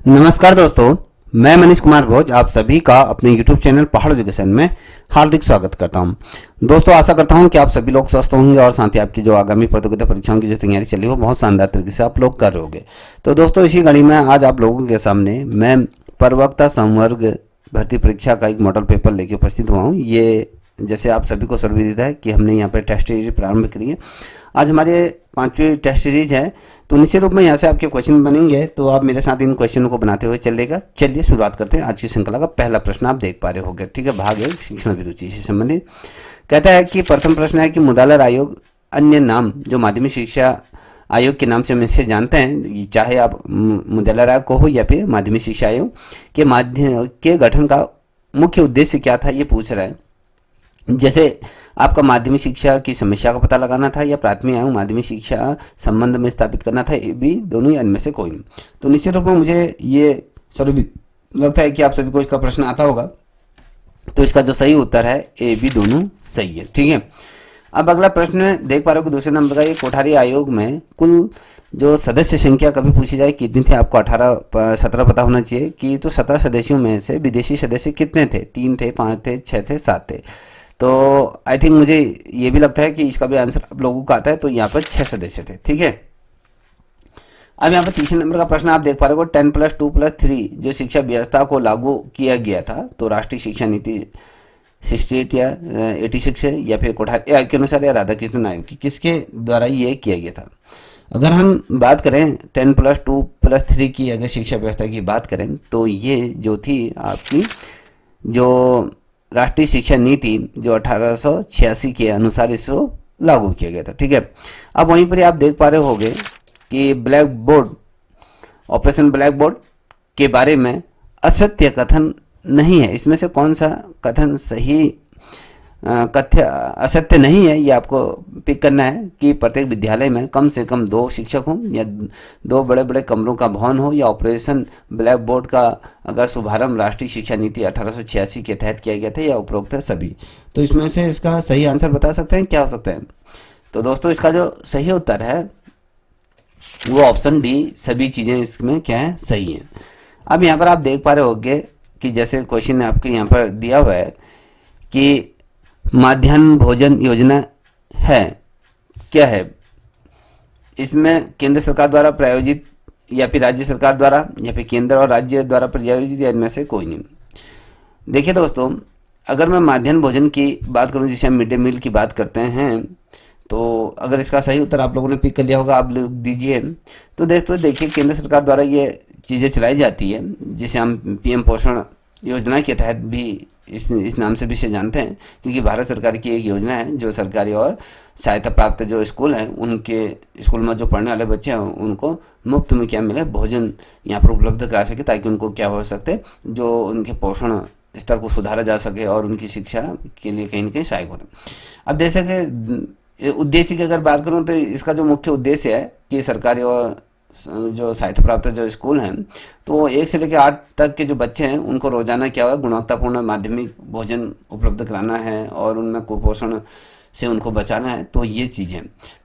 नमस्कार दोस्तों, मैं मनीष कुमार भोज आप सभी का अपने YouTube चैनल पहाड़ एजुकेशन में हार्दिक स्वागत करता हूं। दोस्तों, आशा करता हूं कि आप सभी लोग स्वस्थ होंगे और साथ ही आपकी जो आगामी प्रतियोगिता परीक्षाओं की जो तैयारी चल रही हो बहुत शानदार तरीके से आप लोग कर रहे होंगे। तो दोस्तों, इसी कड़ी में आज आप लोगों के सामने मैं प्रवक्ता संवर्ग भर्ती परीक्षा का एक मॉडल पेपर लेके उपस्थित हुआ हूँ। ये जैसे आप सभी को सर्वविदित है कि हमने यहाँ पर टेस्ट सीरीज प्रारंभ करी है। आज हमारे 5वीं टेस्ट सीरीज है, तो निश्चित रूप में यहाँ से आपके क्वेश्चन बनेंगे, तो आप मेरे साथ इन क्वेश्चनों को बनाते हुए चलेगा। चलिए शुरुआत करते हैं। आज की श्रृंखला का पहला प्रश्न आप देख पा रहे होंगे, ठीक है। भाग 1 शिक्षण अभिरुचि से संबंधित कहता है कि प्रथम प्रश्न है कि मुदालर आयोग अन्य नाम जो माध्यमिक शिक्षा आयोग के नाम से हम इसे जानते हैं, चाहे आप मुदालर आयोग को हो या फिर माध्यमिक शिक्षा आयोग के माध्यम के गठन का मुख्य उद्देश्य क्या था, ये पूछ रहा है। जैसे आपका माध्यमिक शिक्षा की समस्या का पता लगाना था या प्राथमिक एवं माध्यमिक शिक्षा संबंध में स्थापित करना था, ये भी दोनों ही इनमें से कोई नहीं। तो निश्चित रूप में मुझे ये स्वरूप लगता है कि आप सभी को इसका प्रश्न आता होगा। तो इसका जो सही उत्तर है ए बी दोनों सही है, ठीक है। अब अगला प्रश्न देख पा रहे हो कि दूसरे नंबर का ये कोठारी आयोग में कुल जो सदस्य संख्या कभी पूछी जाए कितनी थी, आपको 17 पता होना चाहिए कि तो 17 सदस्यों में से विदेशी सदस्य कितने थे, 3 थे, 5 थे, 6 थे, 7 थे। तो आई थिंक मुझे ये भी लगता है कि इसका भी आंसर आप लोगों को आता है। तो यहाँ पर 6 सदस्य थे, ठीक है। अब यहाँ पर तीसरे नंबर का प्रश्न आप देख पा रहे हो 10+2+3 जो शिक्षा व्यवस्था को लागू किया गया था, तो राष्ट्रीय शिक्षा नीति 68 या 86 है या फिर कोठारी आयोग के अनुसार या राधाकृष्णन आयोग की किसके द्वारा ये किया गया था। अगर हम बात करें 10+2+3 की अगर शिक्षा व्यवस्था की बात करें तो ये जो थी आपकी जो राष्ट्रीय शिक्षा नीति जो 1886 के अनुसार इसको लागू किया गया था, ठीक है। अब वहीं पर आप देख पा रहे होंगे कि black board operation black board के बारे में असत्य कथन नहीं है। इसमें से कौन सा कथन सही कथ्य असत्य नहीं है, ये आपको पिक करना है कि प्रत्येक विद्यालय में कम से कम 2 शिक्षक हों या 2 बड़े बड़े कमरों का भवन हो या ऑपरेशन ब्लैक बोर्ड का अगर शुभारंभ राष्ट्रीय शिक्षा नीति 1886 के तहत किया गया था या उपरोक्त है सभी। तो इसमें से इसका सही आंसर बता सकते हैं, क्या हो सकता है। तो दोस्तों, इसका जो सही उत्तर है वो ऑप्शन डी, सभी चीज़ें इसमें क्या है, सही है। अब यहाँ पर आप देख पा रहे होंगे कि जैसे क्वेश्चन आपके यहाँ पर दिया हुआ है कि माध्याह्न भोजन योजना है, क्या है, इसमें केंद्र सरकार द्वारा प्रायोजित या फिर राज्य सरकार द्वारा या फिर केंद्र और राज्य द्वारा प्रायोजित या इनमें से कोई नहीं। देखिए दोस्तों, अगर मैं माध्याह्न भोजन की बात करूं जिसे हम मिड डे मील की बात करते हैं, तो अगर इसका सही उत्तर आप लोगों ने पिक कर लिया होगा, आप लोग दीजिए। तो दोस्तों देखिए, केंद्र सरकार द्वारा ये चीज़ें चलाई जाती है जिसे हम पीएम पोषण योजना के तहत भी इस नाम से भी इसे जानते हैं, क्योंकि भारत सरकार की एक योजना है जो सरकारी और सहायता प्राप्त जो स्कूल हैं उनके स्कूल में जो पढ़ने वाले बच्चे हैं उनको मुफ्त में क्या मिले, भोजन यहाँ पर उपलब्ध करा सके, ताकि उनको क्या हो सकते जो उनके पोषण स्तर को सुधारा जा सके और उनकी शिक्षा के लिए कहीं ना कहीं सहायक होता। अब जैसे कि उद्देश्य की अगर बात करूँ तो इसका जो मुख्य उद्देश्य है कि सरकारी और जो सहायता प्राप्त जो स्कूल हैं तो 1 से लेकर 8 तक के जो बच्चे हैं उनको रोजाना क्या हुआ गुणवत्तापूर्ण माध्यमिक भोजन उपलब्ध कराना है और उनमें कुपोषण से उनको बचाना है। तो ये चीज़ें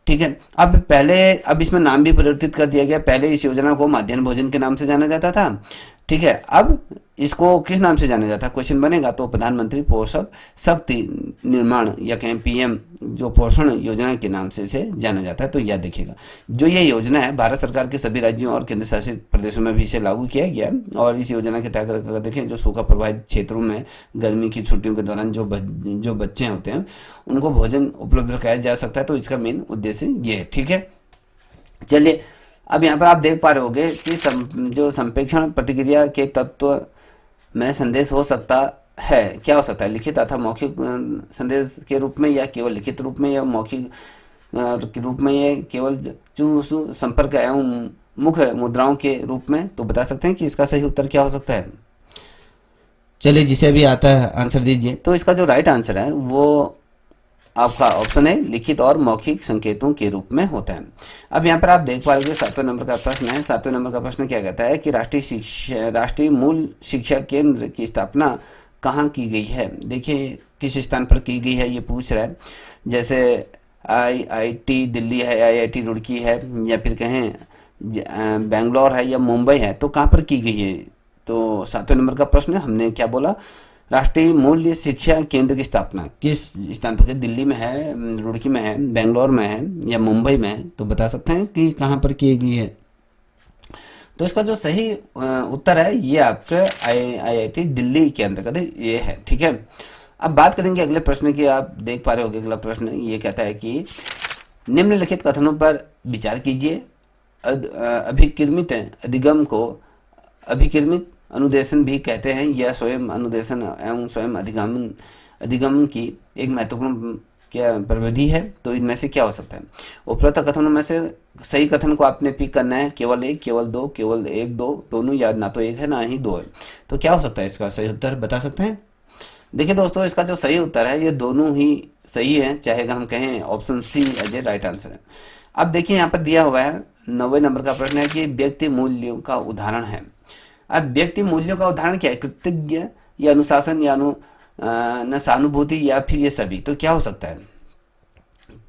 ठीक है। अब इसमें नाम भी परिवर्तित कर दिया गया। पहले इस योजना को माध्याह्न भोजन के नाम से जाना जाता था, ठीक है। अब इसको किस नाम से जाना जाता है, क्वेश्चन बनेगा तो प्रधानमंत्री पोषक शक्ति निर्माण या कहें पीएम जो पोषण योजना के नाम से इसे जाना जाता है। तो यह देखिएगा, जो ये योजना है भारत सरकार के सभी राज्यों और केंद्र शासित प्रदेशों में भी इसे लागू किया गया है। और इस योजना के तहत अगर देखें जो सूखा प्रभावित क्षेत्रों में गर्मी की छुट्टियों के दौरान जो बच्चे होते हैं उनको भोजन उपलब्ध कराया जा सकता है। तो इसका मेन उद्देश्य ये है, ठीक है। चलिए, अब यहाँ पर आप देख पा रहे होंगे कि जो संप्रेक्षण प्रतिक्रिया के तत्व में संदेश हो सकता है, क्या हो सकता है, लिखित अथवा मौखिक संदेश के रूप में या केवल लिखित रूप में या मौखिक के रूप में या केवल चूसू संपर्क एवं मुख मुद्राओं के रूप में। तो बता सकते हैं कि इसका सही उत्तर क्या हो सकता है। चलिए, जिसे भी आता है आंसर दीजिए। तो इसका जो राइट आंसर है वो आपका ऑप्शन है लिखित और मौखिक संकेतों के रूप में होता है। अब यहाँ पर आप देख पा रहे हो 7वें नंबर का प्रश्न है। 7वें नंबर का प्रश्न क्या कहता है कि राष्ट्रीय मूल शिक्षा केंद्र की स्थापना कहाँ की गई है। देखिए, किस स्थान पर की गई है ये पूछ रहा है। जैसे IIT दिल्ली है, IIT रुड़की है, या फिर कहें बेंगलोर है या मुंबई है, तो कहाँ पर की गई है? तो 7वें नंबर का प्रश्न हमने क्या बोला, राष्ट्रीय मूल्य शिक्षा केंद्र की स्थापना किस स्थान पर की? दिल्ली में है, रुड़की में है, बेंगलोर में है या मुंबई में है? तो बता सकते हैं कि कहाँ पर की गई है। तो इसका जो सही उत्तर है ये आपके IIT दिल्ली के अंतर्गत ये है, ठीक है। अब बात करेंगे अगले प्रश्न की। आप देख पा रहे होंगे अगला प्रश्न ये कहता है कि निम्नलिखित कथनों पर विचार कीजिए। अभिकर्मित अधिगम को अभिकर्मित अनुदेशन भी कहते हैं। यह स्वयं अनुदेशन एवं स्वयं अधिगम की एक महत्वपूर्ण क्या प्रविधि है। तो इनमें से क्या हो सकता है? उपरोक्त कथनों में से सही कथन को आपने पिक करना है। केवल एक, केवल दो, केवल एक, दो, दोनों, या ना तो एक है ना ही दो है। तो क्या हो सकता है इसका सही उत्तर, बता सकते हैं? देखिए दोस्तों, इसका जो सही उत्तर है ये दोनों ही सही है, चाहे अगर हम कहें option C as a right answer है। अब देखिए यहाँ पर दिया हुआ है 90 नंबर का प्रश्न है कि व्यक्ति मूल्यों का उदाहरण है। अब व्यक्ति मूल्यों का उदाहरण क्या है? कृतज्ञ या अनुशासन या सहानुभूति या फिर ये सभी। तो क्या हो सकता है?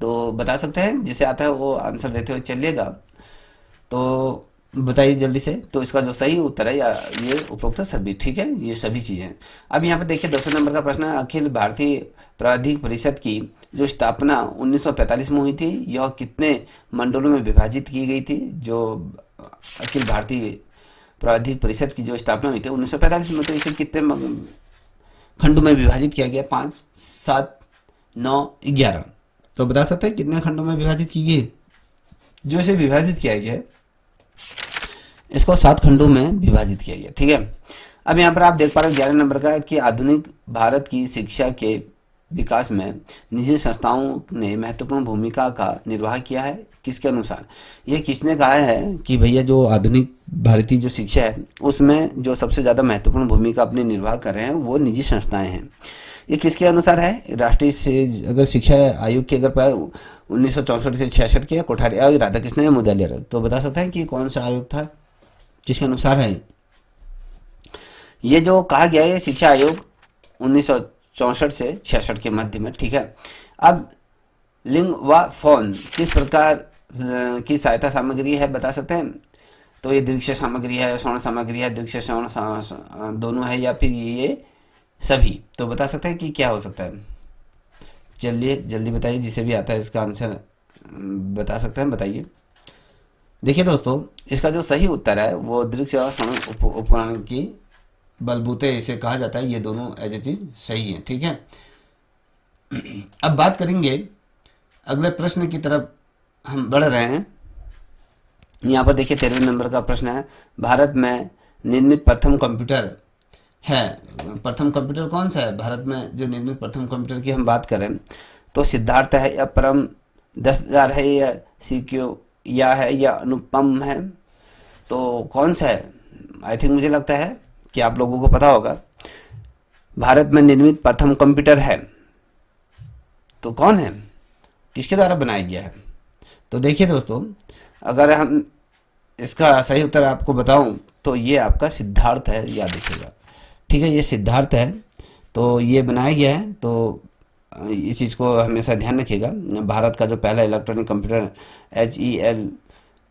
तो बता सकते हैं, जिसे आता है वो आंसर देते हुए चलिएगा। तो बताइए जल्दी से। तो इसका जो सही उत्तर है या ये उपरोक्त सभी, ठीक है, ये सभी चीजें। अब यहाँ पर देखिए 200 नंबर का प्रश्न है, अखिल भारतीय प्राधिक परिषद की जो स्थापना 1945 में हुई थी, यह कितने मंडलों में विभाजित की गई थी? जो अखिल भारतीय प्राधिक परिषद की जो स्थापना हुई थी 1945 में, तो इसे कितने खंडों में विभाजित किया गया? 5, 7, 9, 11। तो बता सकते हैं कितने खंडों में विभाजित की गई? जो इसे विभाजित किया गया है इसको 7 खंडों में विभाजित किया गया, ठीक है। अब यहाँ पर आप देख पा रहे हैं 11 नंबर का कि आधुनिक भारत की शिक्षा के विकास में निजी संस्थाओं ने महत्वपूर्ण भूमिका का निर्वाह किया है। किसके अनुसार? ये किसने कहा है कि भैया जो आधुनिक भारतीय जो शिक्षा है उसमें जो सबसे ज़्यादा महत्वपूर्ण भूमिका अपने निर्वाह कर रहे हैं वो निजी संस्थाएं हैं। ये किसके अनुसार है? राष्ट्रीय से अगर शिक्षा आयोग की अगर 1964 से 66 के कोठारी आयोग राधाकृष्णन या मुदलियार। तो बता सकते हैं कि कौन सा आयोग था, किसके अनुसार है? ये जो कहा गया है शिक्षा आयोग 1964 से 66 के मध्य में, ठीक है। अब लिंग व फोन किस प्रकार की सहायता सामग्री है, बता सकते हैं? तो ये दृश्य सामग्री है, श्रवण सामग्री है, दृश्य श्रवण दोनों है, या फिर ये सभी। तो बता सकते हैं कि क्या हो सकता है? चलिए जल्दी बताइए, जिसे भी आता है इसका आंसर बता सकते हैं, बताइए। देखिए दोस्तों, इसका जो सही उत्तर है वो दृश्य और श्रवण उपकरण की बलबूते इसे कहा जाता है। ये दोनों एज ए चीज सही है, ठीक है। अब बात करेंगे अगले प्रश्न की तरफ हम बढ़ रहे हैं। यहाँ पर देखिए 13वें नंबर का प्रश्न है, भारत में निर्मित प्रथम कंप्यूटर है। प्रथम कंप्यूटर कौन सा है भारत में जो निर्मित प्रथम कंप्यूटर की हम बात करें? तो सिद्धार्थ है या परम 10,000 है या सीक्यू या है या अनुपम है? तो कौन सा है? आई थिंक मुझे लगता है कि आप लोगों को पता होगा। भारत में निर्मित प्रथम कंप्यूटर है तो कौन है, किसके द्वारा बनाया गया है? तो देखिए दोस्तों, अगर हम इसका सही उत्तर आपको बताऊं तो ये आपका सिद्धार्थ है, याद रखिएगा, ठीक है। ये सिद्धार्थ है, तो ये बनाया गया है। तो इस चीज़ को हमेशा ध्यान रखिएगा। भारत का जो पहला इलेक्ट्रॉनिक कंप्यूटर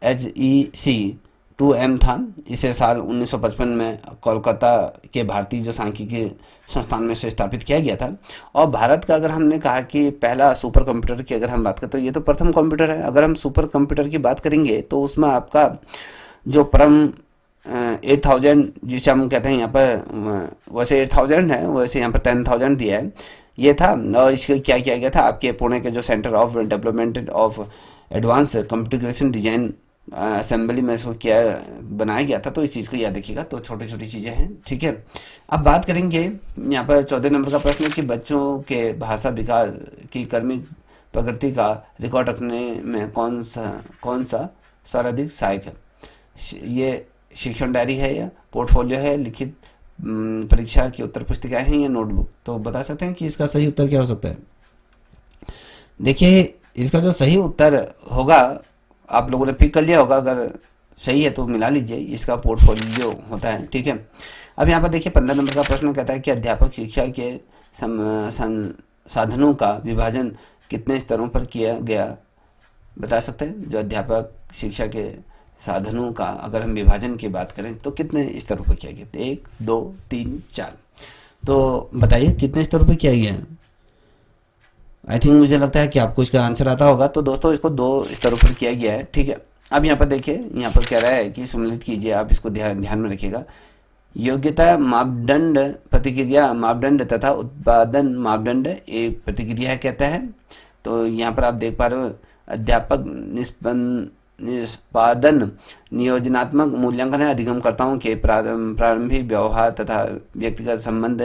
HEC 2M था। इसे साल 1955 में कोलकाता के भारतीय जो सांख्यिकी संस्थान में से स्थापित किया गया था। और भारत का अगर हमने कहा कि पहला सुपर कंप्यूटर की अगर हम बात करें तो ये तो प्रथम कंप्यूटर है। अगर हम सुपर कंप्यूटर की बात करेंगे तो उसमें आपका जो परम 8000 जिसे हम कहते हैं यहाँ पर, वैसे 8000 है, वैसे यहाँ पर 10,000 दिया है, ये था। और इसके क्या किया गया था, आपके पुणे के जो centre of development of advance computation design assembly में इसको क्या बनाया गया था। तो इस चीज़ को याद रखिएगा। तो छोटी छोटी चीज़ें हैं, ठीक है। अब बात करेंगे यहाँ पर 14 नंबर का प्रश्न है कि बच्चों के भाषा विकास की क्रमिक प्रगति का रिकॉर्ड रखने में कौन सा सर्वाधिक सहायक है? ये शिक्षण डायरी है या पोर्टफोलियो है, लिखित परीक्षा की उत्तर पुस्तिकाएं हैं या नोटबुक? तो बता सकते हैं कि इसका सही उत्तर क्या हो सकता है? देखिए, इसका जो सही उत्तर होगा आप लोगों ने पिक कर लिया होगा, अगर सही है तो मिला लीजिए, इसका पोर्टफोलियो होता है, ठीक है। अब यहाँ पर देखिए 15 नंबर का प्रश्न कहता है कि अध्यापक शिक्षा के साधनों का विभाजन कितने स्तरों पर किया गया, बता सकते हैं? जो अध्यापक शिक्षा के साधनों का अगर हम विभाजन की बात करें तो कितने स्तरों पर किया गया? 1 2 3 4। तो बताइए कितने स्तरों पर किया गया है? आई थिंक मुझे लगता है कि आपको इसका आंसर आता होगा। तो दोस्तों इसको 2 स्तरों पर किया गया है, ठीक है। अब यहाँ पर देखिए, यहाँ पर कह रहा है कि सम्मिलित कीजिए, आप इसको ध्यान में रखिएगा। योग्यता मापदंड, प्रतिक्रिया मापदंड तथा उत्पादन मापदंड एक प्रतिक्रिया कहता है। तो यहाँ पर आप देख पा रहे हो, अध्यापक निष्पादन नियोजनात्मक मूल्यांकन है, अधिगमकर्ताओं के प्रारंभिक व्यवहार तथा व्यक्तिगत संबंध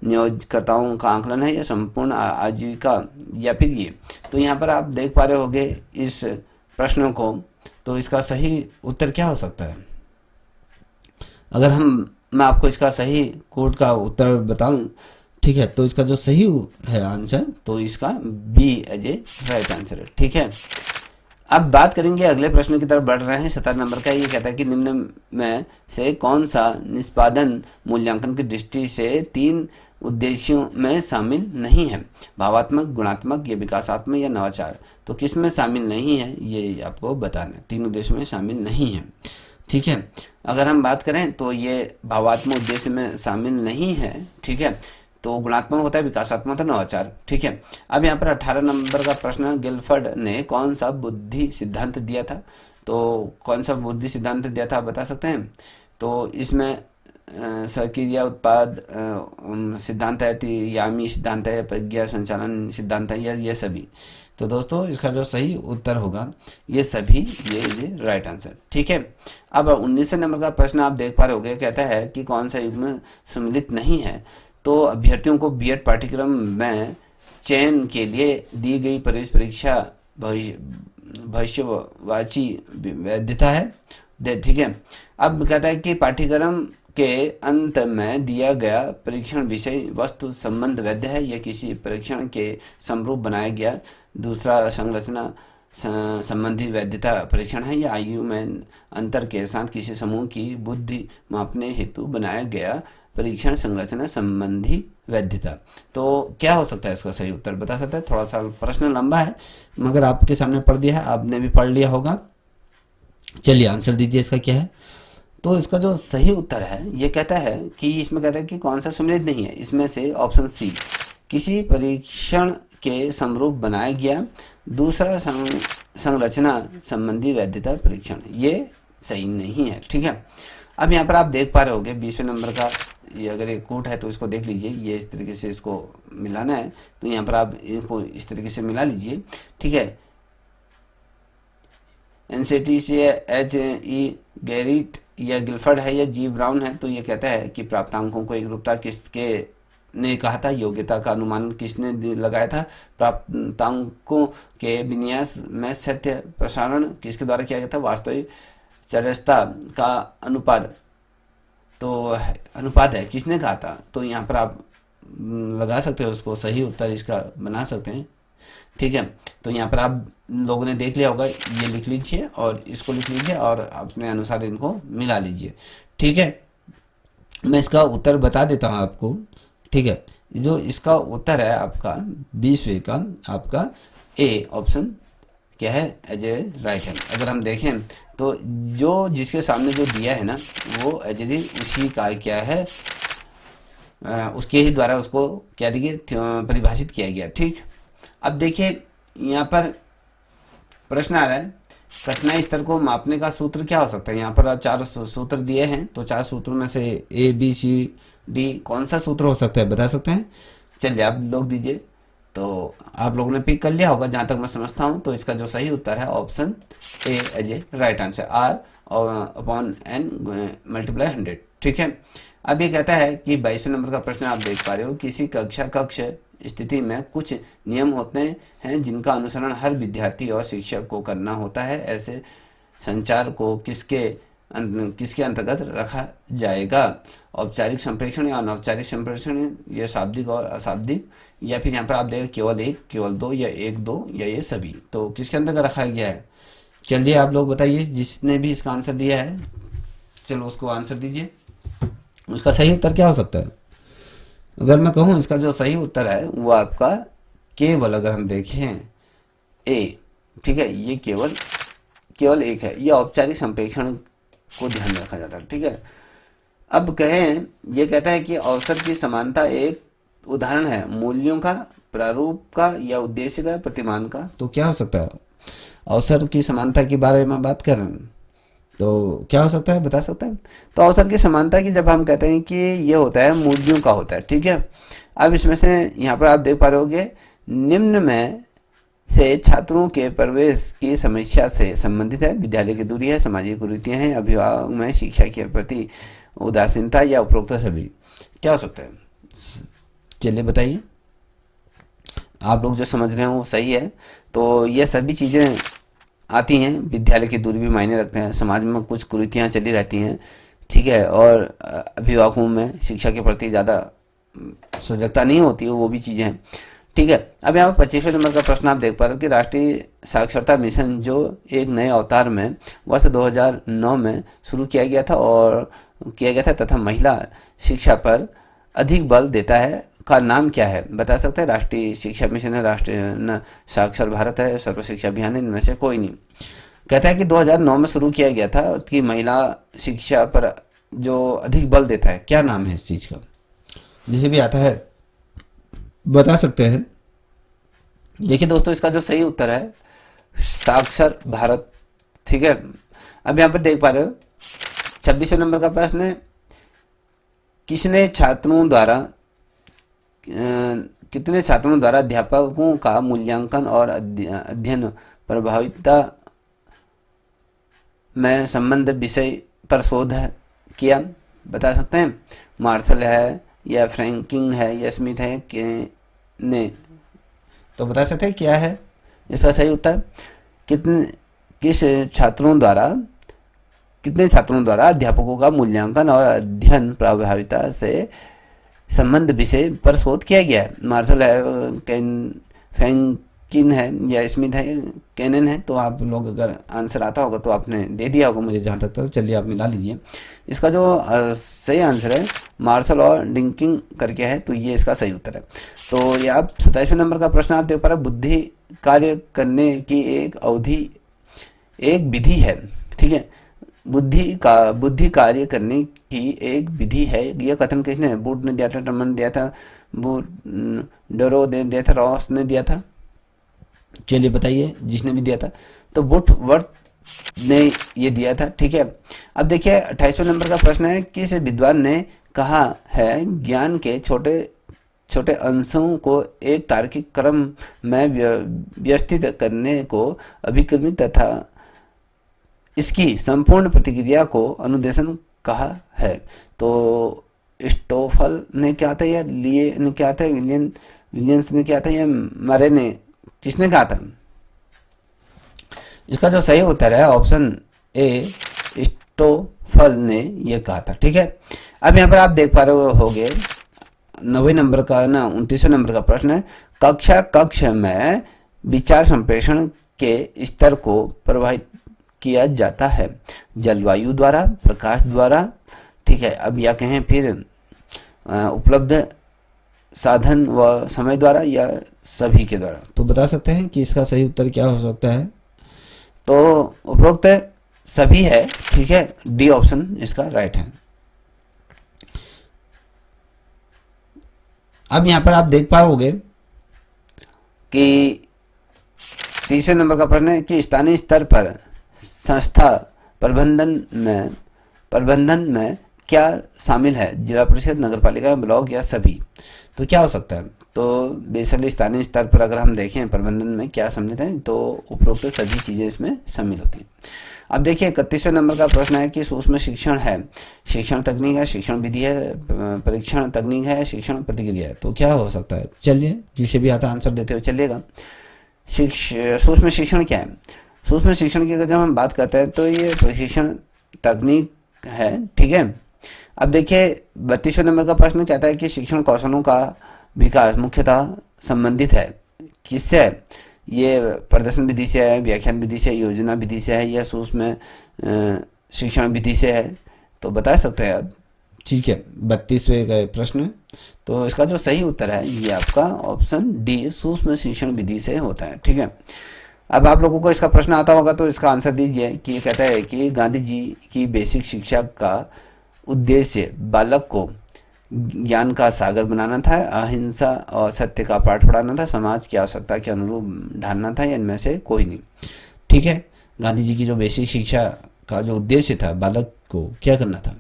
नियोजकर्ताओं का आकलन है, या संपूर्ण आजीविका, या फिर ये। तो यहाँ पर आप देख पा रहे होंगे इस प्रश्न को। तो इसका सही उत्तर क्या हो सकता है? अगर मैं आपको इसका सही कोड का उत्तर बताऊं, ठीक है, तो इसका जो सही है आंसर, तो इसका B as a right answer है, ठीक है। अब बात करेंगे अगले प्रश्न की तरफ बढ़ रहे हैं। 17 नंबर का ये कहता है कि निम्न में से कौन सा निष्पादन मूल्यांकन की दृष्टि से 3 उद्देश्यों में शामिल नहीं है? भावात्मक, गुणात्मक, या विकासात्मक, या नवाचार। तो किस में शामिल नहीं है ये आपको बताना है। 3 उद्देश्यों में शामिल नहीं है, ठीक है। अगर हम बात करें तो ये भावात्मक उद्देश्य में शामिल नहीं है, ठीक है। तो गुणात्मक होता है, विकासात्मक होता है, नवाचार, ठीक है। अब यहाँ पर 18 नंबर का प्रश्न, गिलफर्ड ने कौन सा बुद्धि सिद्धांत दिया था? तो कौन सा बुद्धि सिद्धांत दिया था आप बता सकते हैं? तो इसमें सक्रिय उत्पाद सिद्धांत है, यामी सिद्धांत है, प्रज्ञा संचालन सिद्धांत है, या ये सभी। तो दोस्तों इसका जो सही उत्तर होगा ये सभी, ये राइट आंसर, ठीक है। अब 19 नंबर का प्रश्न आप देख पा रहे होंगे, कहता है कि कौन सा युग्म सम्मिलित नहीं है? तो अभ्यर्थियों को बीएड पाठ्यक्रम में चयन के लिए दी गई प्रवेश परीक्षा भविष्यवाची वैधता है, ठीक है। अब कहता है कि पाठ्यक्रम के अंत में दिया गया परीक्षण विषय वस्तु संबंध वैध है, या किसी परीक्षण के समरूप बनाया गया दूसरा संरचना संबंधी वैधता परीक्षण है, या आयु में अंतर के साथ किसी समूह की बुद्धि मापने हेतु बनाया गया परीक्षण संरचना संबंधी वैधता। तो क्या हो सकता है इसका सही उत्तर बता सकता है? थोड़ा सा प्रश्न लंबा है मगर आपके सामने पढ़ दिया है, आपने भी पढ़ लिया होगा। चलिए आंसर दीजिए इसका क्या है। तो इसका जो सही उत्तर है ये कहता है कि इसमें कहता है कि कौन सा सम्मिलित नहीं है, इसमें से ऑप्शन सी, किसी परीक्षण के समरूप बनाया गया दूसरा संरचना संबंधी वैधता परीक्षण, ये सही नहीं है, ठीक है। अब यहाँ पर आप देख पा रहे होंगे 20वें नंबर का ये अगर एक कोट है तो इसको देख लीजिए, ये इस तरीके से इसको मिलाना है। तो यहाँ पर आप इनको इस तरीके से मिला लीजिए, ठीक है। एनसीटी से HE गैरिट या गिलफर्ड है या जी ब्राउन है। तो ये कहता है कि प्राप्तांकों को एकरूपता किसके ने कहा था, योग्यता का अनुमान किसने लगाया था, प्राप्तांकों के विन्यास में सत्य प्रसारण किसके द्वारा किया गया था, वास्तविक चरस्ता का अनुपात तो अनुपात है किसने कहा था। तो यहाँ पर आप लगा सकते हो उसको, सही उत्तर इसका बना सकते हैं, ठीक है। तो यहाँ पर आप लोगों ने देख लिया होगा, ये लिख लीजिए और इसको लिख लीजिए और अपने अनुसार इनको मिला लीजिए, ठीक है। मैं इसका उत्तर बता देता हूँ आपको, ठीक है। जो इसका उत्तर है आपका 20वें का आपका ए ऑप्शन क्या है, एज ए राइट है। अगर हम देखें तो जो जिसके सामने जो दिया है ना वो एज ए उसी का क्या है, उसके ही द्वारा उसको क्या देखिए परिभाषित किया गया, ठीक। अब देखिए यहाँ पर प्रश्न आ रहा है, कठिनाई स्तर को मापने का सूत्र क्या हो सकता है। यहाँ पर 4 सूत्र दिए हैं, तो 4 सूत्रों में से ABCD कौन सा सूत्र हो सकता है बता सकते हैं? चलिए आप लोग दीजिए। तो आप लोगों ने पिक कर लिया होगा जहाँ तक मैं समझता हूँ। तो इसका जो सही उत्तर है option A as a right answer, R/N × 100, ठीक है। अब ये कहता है कि 22वें नंबर का प्रश्न आप देख पा रहे हो, किसी कक्ष स्थिति में कुछ नियम होते हैं जिनका अनुसरण हर विद्यार्थी और शिक्षक को करना होता है। ऐसे संचार को किसके अंतर्गत रखा जाएगा, औपचारिक संप्रेषण या अनौपचारिक संप्रेषण, या शाब्दिक और अशाब्दिक, या फिर यहाँ पर आप देखें केवल 1, केवल 2, या 1, 2, या ये सभी। तो किसके अंतर्गत रखा गया है? चलिए आप लोग बताइए, जिसने भी इसका आंसर दिया है चलो उसको आंसर दीजिए। उसका सही उत्तर क्या हो सकता है? अगर मैं कहूँ इसका जो सही उत्तर है वो आपका केवल, अगर हम देखें ए, ठीक है, ये केवल केवल एक है। यह औपचारिक संप्रेषण को ध्यान में रखा जाता है। ठीक है, अब कहें, ये कहता है कि अवसर की समानता एक उदाहरण है मूल्यों का, प्रारूप का या उद्देश्य का, प्रतिमान का। तो क्या हो सकता है? अवसर की समानता के बारे में बात कर रहे हैं, तो क्या हो सकता है, बता सकता है? तो अवसर की समानता की जब हम कहते हैं कि ये होता है मूल्यों का होता है। ठीक है, अब इसमें से यहाँ पर आप देख पा रहे होगे, निम्न में से छात्रों के प्रवेश की समस्या से संबंधित है। विद्यालय की दूरी है, सामाजिक कुरीतियाँ हैं, अभिभावक में शिक्षा के प्रति उदासीनता या उपरोक्त सभी। क्या हो सकता है? चलिए बताइए, आप लोग जो समझ रहे हैं वो सही है। तो ये सभी चीज़ें आती हैं। विद्यालय की दूरी भी मायने रखते हैं, समाज में कुछ कुरीतियाँ चली रहती हैं। ठीक है, और अभिभावकों में शिक्षा के प्रति ज़्यादा सजगता नहीं होती है, वो भी चीज़ें हैं। ठीक है, अब यहाँ पर 25वें नंबर का प्रश्न आप देख पा रहे हो कि राष्ट्रीय साक्षरता मिशन जो एक नए अवतार में वर्ष 2009 में शुरू किया गया था तथा महिला शिक्षा पर अधिक बल देता है का नाम क्या है? बता सकते हैं? राष्ट्रीय शिक्षा मिशन है, राष्ट्रीय साक्षर भारत है, सर्व शिक्षा अभियान है, इनमें से कोई नहीं। कहता है कि 2009 में शुरू किया गया था कि महिला शिक्षा पर जो अधिक बल देता है, क्या नाम है इस चीज़ का? जिसे भी आता है बता सकते हैं। देखिए दोस्तों, इसका जो सही उत्तर है साक्षर भारत। ठीक है, अब यहाँ पर देख पा रहे हो 26वें नंबर का प्रश्न है, कितने छात्रों द्वारा अध्यापकों का मूल्यांकन और अध्ययन प्रभाविता में संबंध विषय पर शोध किया? बता सकते हैं? मार्शल है या फ्रैंकिंग है या स्मिथ है ने? तो बता सकते हैं क्या है इसका सही उत्तर? कितने छात्रों द्वारा अध्यापकों का मूल्यांकन और अध्ययन प्रभाविता से संबंध विषय पर शोध किया गया है? मार्शल है, फ्रैंकिन है या स्मिथ है, कैनन है? तो आप लोग अगर आंसर आता होगा तो आपने दे दिया होगा मुझे जहाँ तक, तो चलिए आप मिला लीजिए। इसका जो सही आंसर है मार्शल और डिंकिंग करके है, तो ये इसका सही उत्तर है। तो ये आप 27वें नंबर का प्रश्न आप देख पा रहे, बुद्धि कार्य करने की एक विधि है। ठीक है, बुद्धि कार्य करने की एक विधि है, यह कथन किसने? बूट ने दिया था, टमन ने दिया था, डरो ने दिया था, रॉस ने दिया था? चलिए बताइए जिसने भी दिया था। तो बुट वर्थ ने ये दिया था। ठीक है, अब देखिए 28वें नंबर का प्रश्न है, किस विद्वान ने कहा है ज्ञान के छोटे छोटे अंशों को एक तार्किक क्रम में व्यवस्थित करने को अभिक्रमित तथा इसकी संपूर्ण प्रतिक्रिया को अनुदेशन कहा है? तो स्टोफल ने क्या था या लिए ने क्या था, विलियंस ने क्या था या मरे ने, किसने कहा था? इसका जो सही उत्तर है ऑप्शन ए, स्टोफल ने यह कहा था। ठीक है, अब यहाँ पर आप देख पा रहे होगे 90 नंबर का 29वें नंबर का प्रश्न है, कक्ष में विचार संप्रेषण के स्तर को प्रभावित किया जाता है जलवायु द्वारा, प्रकाश द्वारा, ठीक है, अब या कहें फिर उपलब्ध साधन व समय द्वारा या सभी के द्वारा? तो बता सकते हैं कि इसका सही उत्तर क्या हो सकता है? तो उपरोक्त सभी है। ठीक है, डी ऑप्शन इसका राइट है। अब यहां पर आप देख पाओगे कि 30वें नंबर का प्रश्न है कि स्थानीय स्तर पर संस्था प्रबंधन में क्या शामिल है? जिला परिषद, नगर पालिका, ब्लॉक या सभी? तो क्या हो सकता है? तो बेसिकली स्थानीय स्तर पर अगर हम देखें प्रबंधन में क्या सम्मिलित है, तो उपरोक्त सभी चीज़ें इसमें शामिल होती हैं। अब देखिए 31वें नंबर का प्रश्न है कि सूक्ष्म शिक्षण है, शिक्षण तकनीक है, शिक्षण विधि है, परीक्षण तकनीक है, शिक्षण प्रतिक्रिया है? तो क्या हो सकता है? चलिए जिसे भी आता आंसर देते हुए चलिएगा। सूक्ष्म शिक्षण क्या है? सूक्ष्म शिक्षण की अगर जब हम बात करते हैं तो ये प्रशिक्षण तकनीक है। ठीक है, अब देखिए 32वें नंबर का प्रश्न कहता है कि शिक्षण कौशलों का विकास मुख्यतः संबंधित है किससे है? ये प्रदर्शन विधि से है, व्याख्यान विधि से, योजना विधि से है या सूक्ष्म शिक्षण विधि से है? तो बता सकते हैं आप। ठीक है, 32वें का प्रश्न, तो इसका जो सही उत्तर है ये आपका ऑप्शन डी, सूक्ष्म शिक्षण विधि से होता है। ठीक है, अब आप लोगों को इसका प्रश्न आता होगा तो इसका आंसर दीजिए कि ये कहता है कि गांधी जी की बेसिक शिक्षा का उद्देश्य बालक को ज्ञान का सागर बनाना था, अहिंसा और सत्य का पाठ पढ़ाना था, समाज की आवश्यकता के अनुरूप ढालना था, या इनमें से कोई नहीं। ठीक है, गांधी जी की जो बेसिक शिक्षा का जो उद्देश्य था बालक को क्या करना था,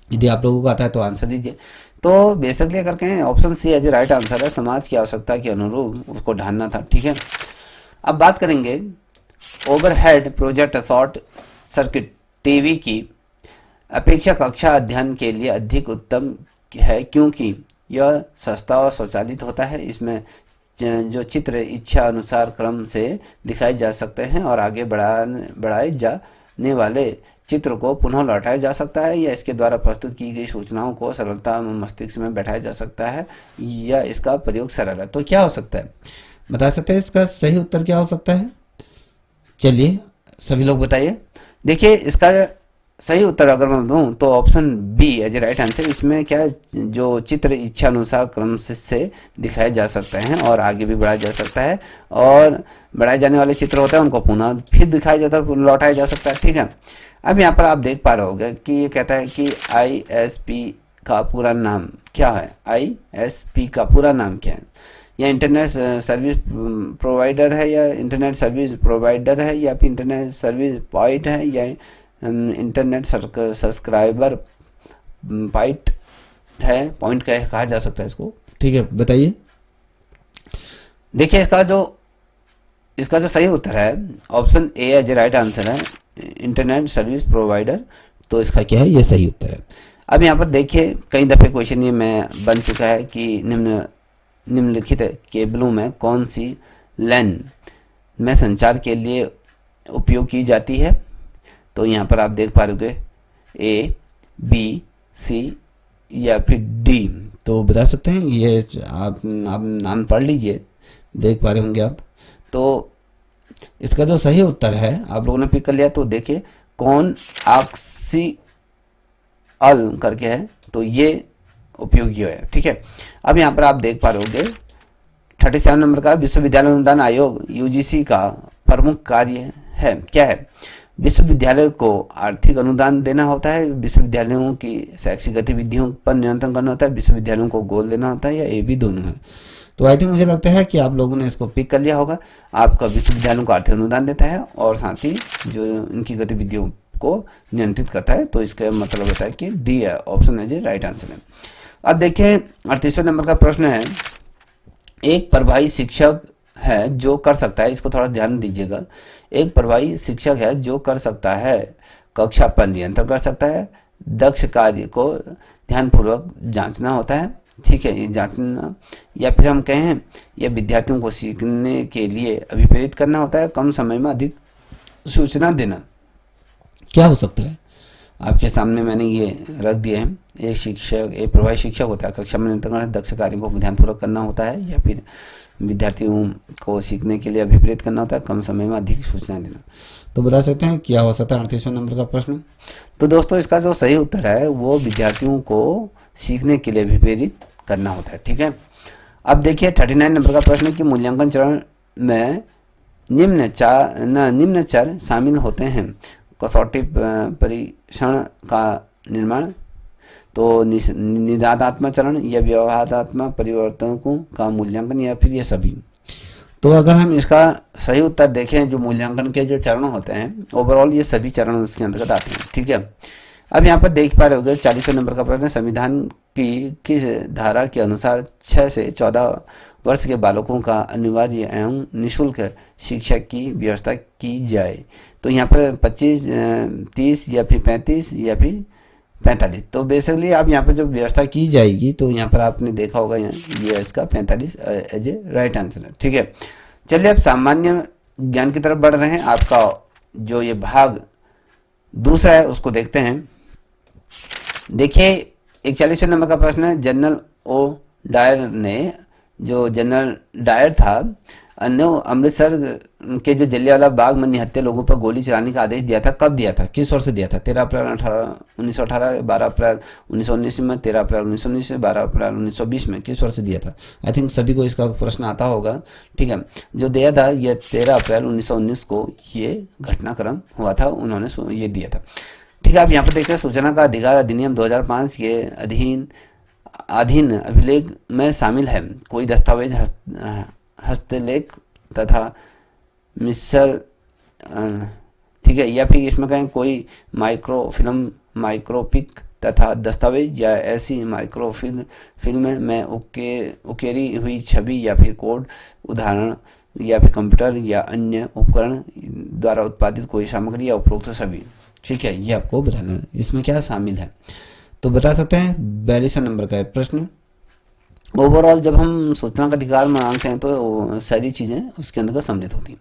यदि आप लोगों को आता है तो आंसर दीजिए। तो बेसिकली अगर कहें option C as a right answer है, समाज की आवश्यकता के अनुरूप उसको ढालना था। ठीक है, अब बात करेंगे overhead project short circuit TV की अपेक्षा कक्षा अध्ययन के लिए अधिक उत्तम है क्योंकि यह सस्ता और स्वचालित होता है। इसमें जो चित्र इच्छा अनुसार क्रम से दिखाए जा सकते हैं और आगे बढ़ाए जाने वाले चित्र को पुनः लौटाया जा सकता है, या इसके द्वारा प्रस्तुत की गई सूचनाओं को सरलता मस्तिष्क में बैठाया जा सकता है, या इसका प्रयोग सरल है। तो क्या हो सकता है, बता सकते हैं इसका सही उत्तर क्या हो सकता है? चलिए सभी लोग बताइए। देखिए इसका सही उत्तर अगर मैं दूं तो option B as a right answer. इसमें क्या है, जो चित्र इच्छा अनुसार क्रम से दिखाए जा सकते हैं और आगे भी बढ़ाया जा सकता है, और बढ़ाए जाने वाले चित्र होते हैं उनको पुनः फिर दिखाया जाता है, लौटाया जा सकता है। ठीक है, अब यहाँ पर आप देख पा रहे होंगे कि ये कहता है कि ISP का पूरा नाम क्या है। ISP का पूरा नाम क्या है, या इंटरनेट सर्विस प्रोवाइडर है, या इंटरनेट सर्विस प्रोवाइडर है, या फिर इंटरनेट सर्विस पॉइंट है, या इंटरनेट सब्सक्राइबर पॉइंट है, पॉइंट कहा जा सकता है इसको। ठीक है, बताइए। देखिए इसका जो सही उत्तर है option A as a right answer है, इंटरनेट सर्विस प्रोवाइडर। तो इसका क्या है, ये सही उत्तर है। अब यहाँ पर देखिए कई दफ़े क्वेश्चन ये में बन चुका है कि निम्नलिखित केबलों में कौन सी लैन में संचार के लिए उपयोग की जाती है। तो यहाँ पर आप देख पा रहे होंगे A, B, C या फिर D। तो बता सकते हैं, ये आप नाम पढ़ लीजिए, देख पा रहे होंगे आप। तो इसका जो सही उत्तर है आप लोगों ने पिक कर लिया। तो देखिए कौन ऑक्सीअल करके है, तो ये उपयोगी है। ठीक है, अब यहाँ पर आप देख पा रहे होंगे 37 नंबर का विश्वविद्यालय अनुदान आयोग UGC का प्रमुख कार्य है क्या है। विश्वविद्यालय को आर्थिक अनुदान देना होता है, विश्वविद्यालयों की शैक्षिक गतिविधियों पर नियंत्रण करना होता है, विश्वविद्यालयों को गोल देना होता है, या ये भी दोनों है। तो आई थिंक मुझे लगता है कि आप लोगों ने इसको पिक कर लिया होगा। आपका विश्वविद्यालयों को आर्थिक अनुदान देता है और साथ ही जो इनकी गतिविधियों को नियंत्रित करता है। तो इसका मतलब होता है कि डी है, ऑप्शन है जो राइट आंसर है। अब देखिए 38वें नंबर का प्रश्न है, एक प्रभावी शिक्षक है जो कर सकता है, इसको थोड़ा ध्यान दीजिएगा। एक प्रभावी शिक्षक है जो कर सकता है कक्षा पर नियंत्रण कर सकता है, दक्ष कार्य को ध्यानपूर्वक जांचना होता है। ठीक है, ये जांचना, या फिर हम कहें यह विद्यार्थियों को सीखने के लिए अभिप्रेरित करना होता है, कम समय में अधिक सूचना देना। क्या हो सकता है, आपके सामने मैंने ये रख दिए हैं। एक प्रभावी शिक्षक होता है, कक्षा में नियंत्रण करना, दक्ष कार्य को ध्यानपूर्वक करना होता है, या फिर विद्यार्थियों को सीखने के लिए अभिप्रेरित करना होता है, कम समय में अधिक सूचना देना। तो बता सकते हैं क्या हो सकता है 38वें नंबर का प्रश्न। तो दोस्तों इसका जो सही उत्तर है वो विद्यार्थियों को सीखने के लिए अभिप्रेरित करना होता है। ठीक है, अब देखिए 39 नंबर का प्रश्न कि मूल्यांकन चरण में निम्न चर शामिल होते हैं। कसौटी परीक्षण का निर्माण, तो निदानात्मक चरण, या व्यवहारात्मक परिवर्तनों का मूल्यांकन, या फिर ये सभी। तो अगर हम इसका सही उत्तर देखें, जो मूल्यांकन के जो चरण होते हैं ओवरऑल ये सभी चरण उसके अंतर्गत आते हैं। ठीक है, अब यहाँ पर देख पा रहे होंगे 40वें नंबर का प्रश्न, संविधान की किस धारा के अनुसार 6 से 14 वर्ष के बालकों का अनिवार्य एवं निःशुल्क शिक्षा की व्यवस्था की जाए। तो यहाँ पर 25, 30 या फिर 35 या फिर 45। तो बेसिकली आप यहाँ पर जो व्यवस्था की जाएगी, तो यहाँ पर आपने देखा होगा ये इसका 45 एज ए राइट आंसर है। ठीक है, चलिए अब सामान्य ज्ञान की तरफ बढ़ रहे हैं। आपका जो ये भाग दूसरा है उसको देखते हैं। देखिए 41वें नंबर का प्रश्न है, जनरल डायर ने, जो जनरल डायर था, अन्य अमृतसर के जो जलियांवाला बाग में निहत्थे लोगों पर गोली चलाने का आदेश दिया था, कब दिया था, किस वर्ष दिया था? 13 अप्रैल 1918, 12 अप्रैल 1919 में, 13 अप्रैल 1919 से 12 अप्रैल 1920 में, किस वर्ष दिया था? आई थिंक सभी को इसका प्रश्न आता होगा। ठीक है, जो दिया था ये 13 अप्रैल 1919 को ये घटनाक्रम हुआ था, उन्होंने ये दिया था। ठीक है, आप यहाँ पर देखते हैं सूचना का अधिकार अधिनियम 2005 के अधीन अभिलेख में शामिल है कोई दस्तावेज, हस्तलेख तथा मिसल, ठीक है, या फिर इसमें कहें कोई माइक्रोफिल्म, माइक्रोपिक तथा दस्तावेज या ऐसी माइक्रोफिल्म में उकेरी हुई छवि या फिर कोड, उदाहरण या फिर कंप्यूटर या अन्य उपकरण द्वारा उत्पादित कोई सामग्री या उपरोक्त सभी। ठीक है, ये आपको बताना है इसमें क्या शामिल है, तो बता सकते हैं। 42 नंबर का है प्रश्न। ओवरऑल जब हम सूचना का अधिकार मांगते हैं तो सारी चीज़ें उसके अंदर सम्मिलित होती हैं।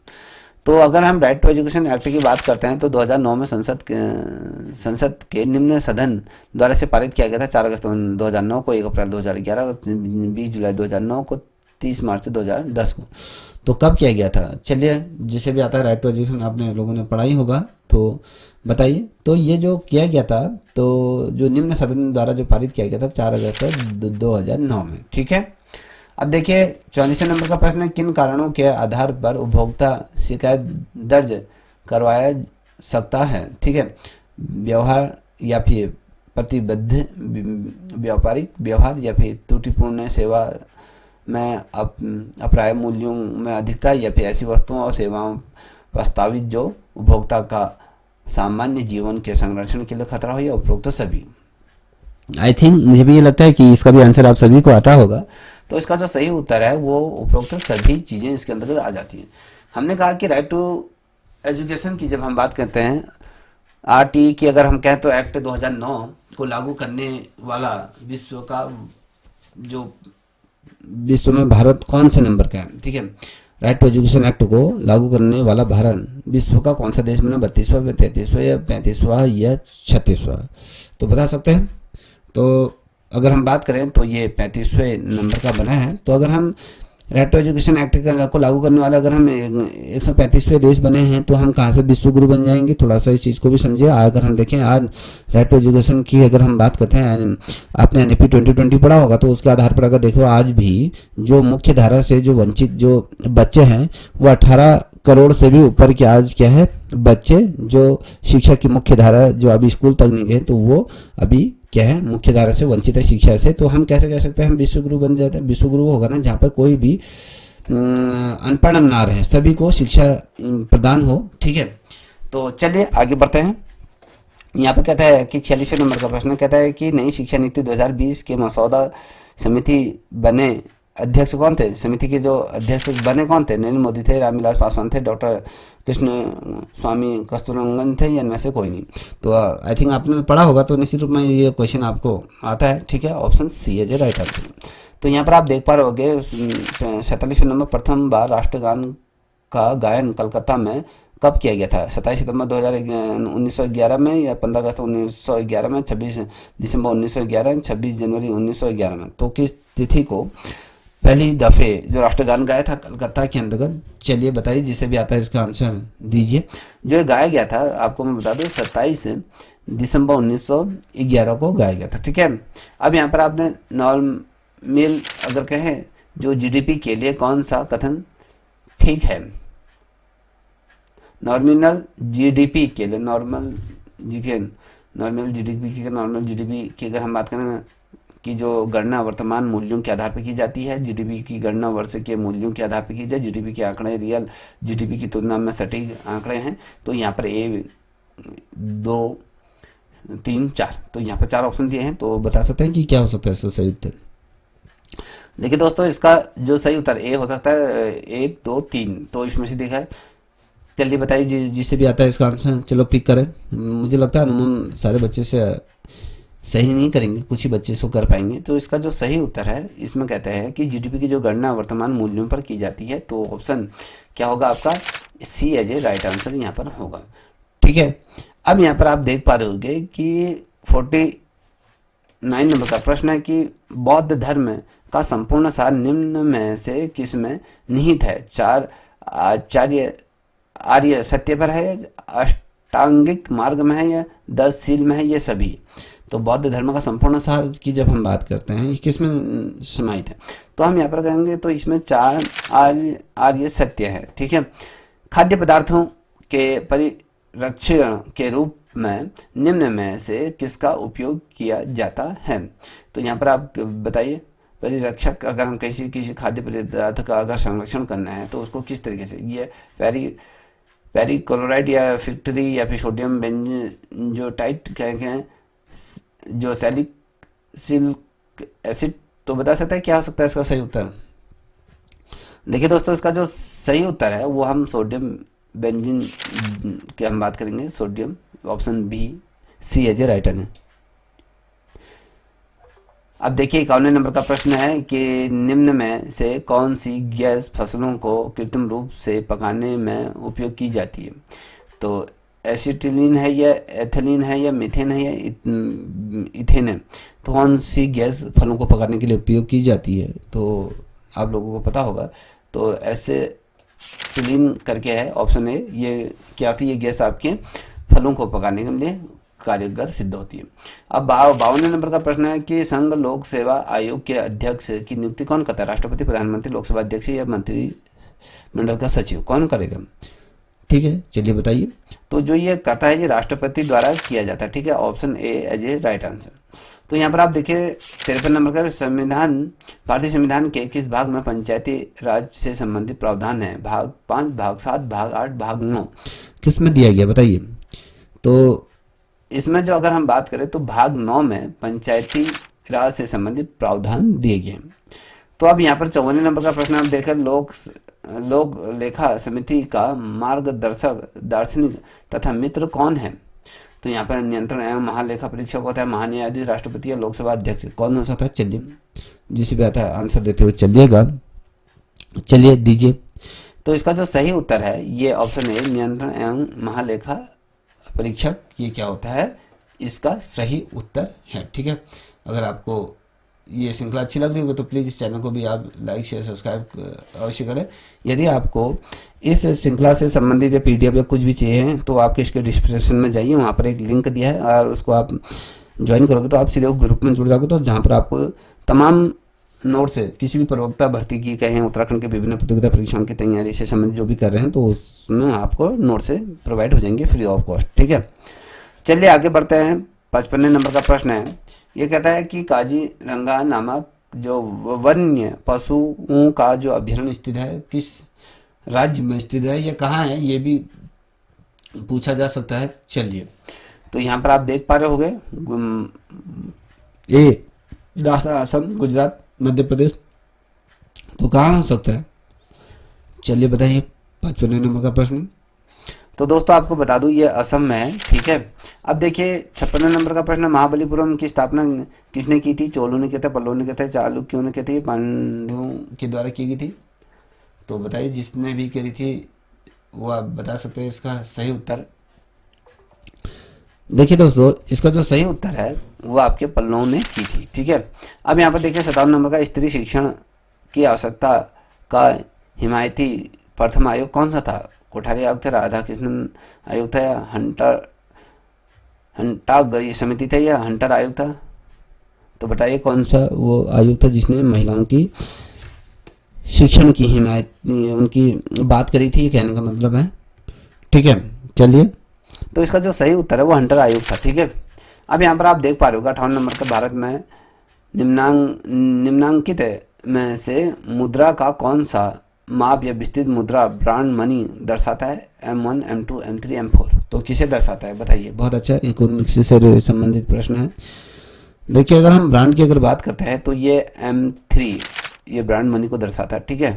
तो अगर हम राइट टू एजुकेशन एक्ट की बात करते हैं तो 2009 में संसद के निम्न सदन द्वारा से पारित किया गया था 4 अगस्त 2009 को, 1 अप्रैल 2011 को, 20 जुलाई 2009 को, 30 मार्च 2010 को। तो कब किया गया था? चलिए, जिसे भी आता है राइट टू एजुकेशन आपने लोगों ने पढ़ा ही होगा, तो बताइए। तो ये जो किया गया था, तो जो निम्न सदन द्वारा जो पारित किया गया था 4 अगस्त 2009 में। ठीक है, अब देखिए 44 नंबर का प्रश्न है, किन कारणों के आधार पर उपभोक्ता शिकायत दर्ज करवाया सकता है? ठीक है, व्यवहार या फिर प्रतिबद्ध व्यापारिक व्यवहार या फिर त्रुटिपूर्ण सेवा में अप्राप्य मूल्यों में अधिकता या फिर ऐसी वस्तुओं और सेवाओं प्रस्तावित जो उपभोक्ता का सामान्य जीवन के संरक्षण के लिए खतरा हो या उपरोक्त सभी। आई थिंक मुझे भी ये लगता है कि इसका भी आंसर आप सभी को आता होगा। तो इसका जो सही उत्तर है वो उपरोक्त सभी चीज़ें इसके अंदर आ जाती हैं। हमने कहा कि राइट टू एजुकेशन की जब हम बात करते हैं, आरटी की अगर हम कहें तो एक्ट 2009 को लागू करने वाला विश्व में भारत कौन से नंबर का है? ठीक है, राइट टू एजुकेशन एक्ट को लागू करने वाला भारत विश्व का कौन सा देश बना? 32वां, 33वां या 35वां या 36वां? तो बता सकते हैं। तो अगर हम बात करें तो ये 35वें नंबर का बना है। तो अगर हम राइट टू एजुकेशन एक्ट को लागू करने वाला अगर हम 135वें देश बने हैं तो हम कहाँ से विश्व गुरु बन जाएंगे? थोड़ा सा इस चीज़ को भी समझिए। अगर हम देखें आज राइट टू एजुकेशन की अगर हम बात करते हैं, आपने एनईपी 2020 पढ़ा होगा, तो उसके आधार पर अगर देखो आज भी जो मुख्य धारा से जो वंचित जो बच्चे हैं वो 18 करोड़ से भी ऊपर के आज क्या है बच्चे जो शिक्षा की मुख्य धारा जो अभी स्कूल तक नहीं गए, तो वो अभी क्या है मुख्य धारा से वंचित है शिक्षा से। तो हम कैसे कह सकते हैं हम विश्वगुरु बन जाते हैं? विश्वगुरु होगा ना जहाँ पर कोई भी अनपढ़ ना रहे, सभी को शिक्षा प्रदान हो। ठीक है, तो चलिए आगे बढ़ते हैं। यहाँ पर कहता है कि 46वें नंबर का प्रश्न कहता है कि नई शिक्षा नीति 2020 के मसौदा समिति बने अध्यक्ष कौन थे? समिति के जो अध्यक्ष बने कौन थे? नरेंद्र मोदी थे, रामविलास पासवान थे, डॉक्टर कृष्ण स्वामी कस्तूररंगन थे, या इनमें से कोई नहीं? तो आई थिंक आपने पढ़ा होगा, तो निश्चित रूप में ये क्वेश्चन आपको आता है। ठीक है, ऑप्शन सी है जो राइट आंसर। तो यहाँ पर आप देख पा रहे होगे 47वें नंबर, प्रथम बार राष्ट्रगान का गायन कलकत्ता में कब किया गया था? 27 सितंबर 1911 में, या 15 अगस्त 1911 में, 26 दिसंबर 1911, 26 जनवरी 1911 में? तो किस तिथि को पहली दफ़े जो राष्ट्रगान गाया था कलकत्ता के अंतर्गत? चलिए बताइए, जिसे भी आता है इसका आंसर दीजिए। जो गाया गया था आपको मैं बता दूं 27 दिसंबर 1911 को गाया गया था। ठीक है, अब यहाँ पर आपने नॉर्मल अगर कहें जो जीडीपी के लिए कौन सा कथन ठीक है? नॉर्मिनल जीडीपी के लिए, नॉर्मल जीडीपी की अगर हम बात करें कि जो गणना वर्तमान मूल्यों के आधार पर की जाती है, जीडीपी की गणना वर्ष के मूल्यों के आधार पर की जाए। जीडीपी के आंकड़े रियल जीडीपी की तुलना में सटीक आंकड़े हैं। तो यहाँ पर 1, 2, 3, 4, तो यहाँ पर 4 ऑप्शन दिए हैं। तो बता सकते हैं कि क्या हो सकता है इसका सही उत्तर? देखिए दोस्तों, इसका जो सही उत्तर ए हो सकता है 1, 2, 3। तो इसमें से देखा है, जल्दी बताइए जिसे भी आता है इसका आंसर। चलो पिक करें। मुझे लगता है अनुमान सारे बच्चे से सही नहीं करेंगे, कुछ ही बच्चे इसको कर पाएंगे। तो इसका जो सही उत्तर है इसमें कहते हैं कि जीडीपी की जो गणना वर्तमान मूल्यों पर की जाती है। तो ऑप्शन क्या होगा आपका? सी एज ए राइट आंसर यहाँ पर होगा। ठीक है, अब यहाँ पर आप देख पा रहे होंगे कि 9 नंबर का प्रश्न है कि बौद्ध धर्म का संपूर्ण सार निम्न में से किस में निहित है? 4 आचार्य आर्य सत्य पर है, अष्टांगिक मार्ग में है, या 10 शील में है, ये सभी। तो बौद्ध धर्म का संपूर्ण सार की जब हम बात करते हैं, ये किस में समाहित है? तो हम यहाँ पर कहेंगे तो इसमें 4 आर्य सत्य है, ठीक है। खाद्य पदार्थों के परिरक्षण के रूप में निम्न में से किसका उपयोग किया जाता है? तो यहाँ पर आप बताइए, परिरक्षक, अगर हम किसी खाद्य पदार्थ का अगर संरक्षण करना है तो उसको किस तरीके से, ये पेरिक्लोराइड या फिक्टरी या फिर सोडियम बेंजोटाइट कहेंगे, जो सैलिसिलिक एसिड। तो बता सकते हैं क्या हो सकता है इसका सही उत्तर? देखिए दोस्तों, इसका जो सही उत्तर है वो हम सोडियम बेंजीन की हम बात करेंगे, sodium, option B C as a right answer. अब देखिए 51 नंबर का प्रश्न है कि निम्न में से कौन सी गैस फसलों को कृत्रिम रूप से पकाने में उपयोग की जाती है? तो एसिटिलीन है, या एथिलीन है, या मीथेन है, या इथेन है? तो कौन सी गैस फलों को पकाने के लिए उपयोग की जाती है? तो आप लोगों को पता होगा, तो एसिटिलीन करके है, ऑप्शन ए। ये क्या होती है? ये गैस आपके फलों को पकाने के लिए कारगर सिद्ध होती है। अब 52 नंबर का प्रश्न है कि संघ लोक सेवा आयोग के अध्यक्ष की नियुक्ति कौन करता है? राष्ट्रपति, प्रधानमंत्री, लोकसभा अध्यक्ष, या मंत्रिमंडल का सचिव, कौन करेगा? ठीक है, चलिए बताइए। तो जो ये करता है, ये राष्ट्रपति द्वारा किया जाता है, ठीक है, option A as a right answer. तो यहाँ पर आप देखिए 53 नंबर का संविधान, भारतीय संविधान के किस भाग में पंचायती राज से संबंधित प्रावधान है? भाग 5, भाग 7, भाग 8, भाग 9, किस में दिया गया बताइए? तो इसमें जो अगर हम बात करें तो भाग 9 में पंचायती राज से संबंधित प्रावधान दिए गए हैं। तो अब यहाँ पर 54 नंबर का प्रश्न आप देखें, लोक लेखा समिति का मार्गदर्शक, दार्शनिक तथा मित्र कौन है? तो यहाँ पर नियंत्रण एवं महालेखा परीक्षक होता है महान्यायाधीश, राष्ट्रपति, या लोकसभा अध्यक्ष, कौन हो सकता है? चलिए, जिसे भी आता है आंसर देते हुए चलिएगा, चलिए दीजिए। तो इसका जो सही उत्तर है ये ऑप्शन है, नियंत्रण एवं महालेखा परीक्षक, ये क्या होता है? इसका सही उत्तर है, ठीक है। अगर आपको ये श्रृंखला अच्छी लग रही होगी तो प्लीज़ इस चैनल को भी आप लाइक, शेयर, सब्सक्राइब अवश्य करें। यदि आपको इस श्रृंखला से संबंधित या पीडीएफ या कुछ भी चाहिए तो आपके इसके डिस्क्रिप्शन में जाइए, वहाँ पर एक लिंक दिया है और उसको आप ज्वाइन करोगे तो आप सीधे ग्रुप में जुड़ जाओगे, तो जहाँ पर आपको तमाम नोट से किसी भी प्रवक्ता भर्ती की कहें, उत्तराखंड के विभिन्न प्रतियोगिता परीक्षाओं की तैयारी से संबंधित जो भी कर रहे हैं तो उसमें आपको नोट से प्रोवाइड हो जाएंगे फ्री ऑफ कॉस्ट, ठीक है। चलिए आगे बढ़ते हैं। 55 नंबर का प्रश्न है, ये कहता है कि काजीरंगा नामक जो वन्य पशुओं का जो अभ्यारण्य स्थित है किस राज्य में स्थित है, या कहाँ है, ये भी पूछा जा सकता है। चलिए, तो यहाँ पर आप देख पा रहे होंगे, ए राजस्थान, असम, गुजरात, मध्य प्रदेश, तो कहाँ हो सकता है? चलिए बताइए 55 नंबर का प्रश्न। तो दोस्तों आपको बता दूं ये असम में है, ठीक है। अब देखिए 56 नंबर का प्रश्न, महाबलीपुरम की स्थापना किसने की थी? चोलों ने किया था, पल्लवों ने किया था, चालुक्यों ने की थी, पांड्यों के द्वारा की गई थी? तो बताइए, जिसने भी करी थी वो आप बता सकते हैं इसका सही उत्तर। देखिए दोस्तों, इसका जो सही उत्तर है वो आपके पल्लवों ने की थी, ठीक है। अब यहाँ पर देखिए 57 नंबर का, स्त्री शिक्षण की आवश्यकता का हिमायती प्रथम आयोग कौन सा था? कोठारी आयोग थे, राधा कृष्णन आयोग था, या हंटाग समिति थे, या हंटर आयोग था? तो बताइए कौन सा वो आयोग था जिसने महिलाओं की शिक्षण की हिमायत, उनकी बात करी थी, कहने का मतलब है, ठीक है। चलिए, तो इसका जो सही उत्तर है वो हंटर आयोग था, ठीक है। अब यहाँ पर आप देख पा रहे हो 58 नंबर का, भारत में निम्नांकित में से मुद्रा का कौन सा माप या विस्तृत मुद्रा ब्रांड मनी दर्शाता है? M1, M2, M3, M4, तो किसे दर्शाता है बताइए? बहुत अच्छा, इकोनॉमिक्स से संबंधित प्रश्न है। देखिए, अगर हम ब्रांड की अगर बात करते हैं तो ये M3 ये ब्रांड मनी को दर्शाता है, ठीक है।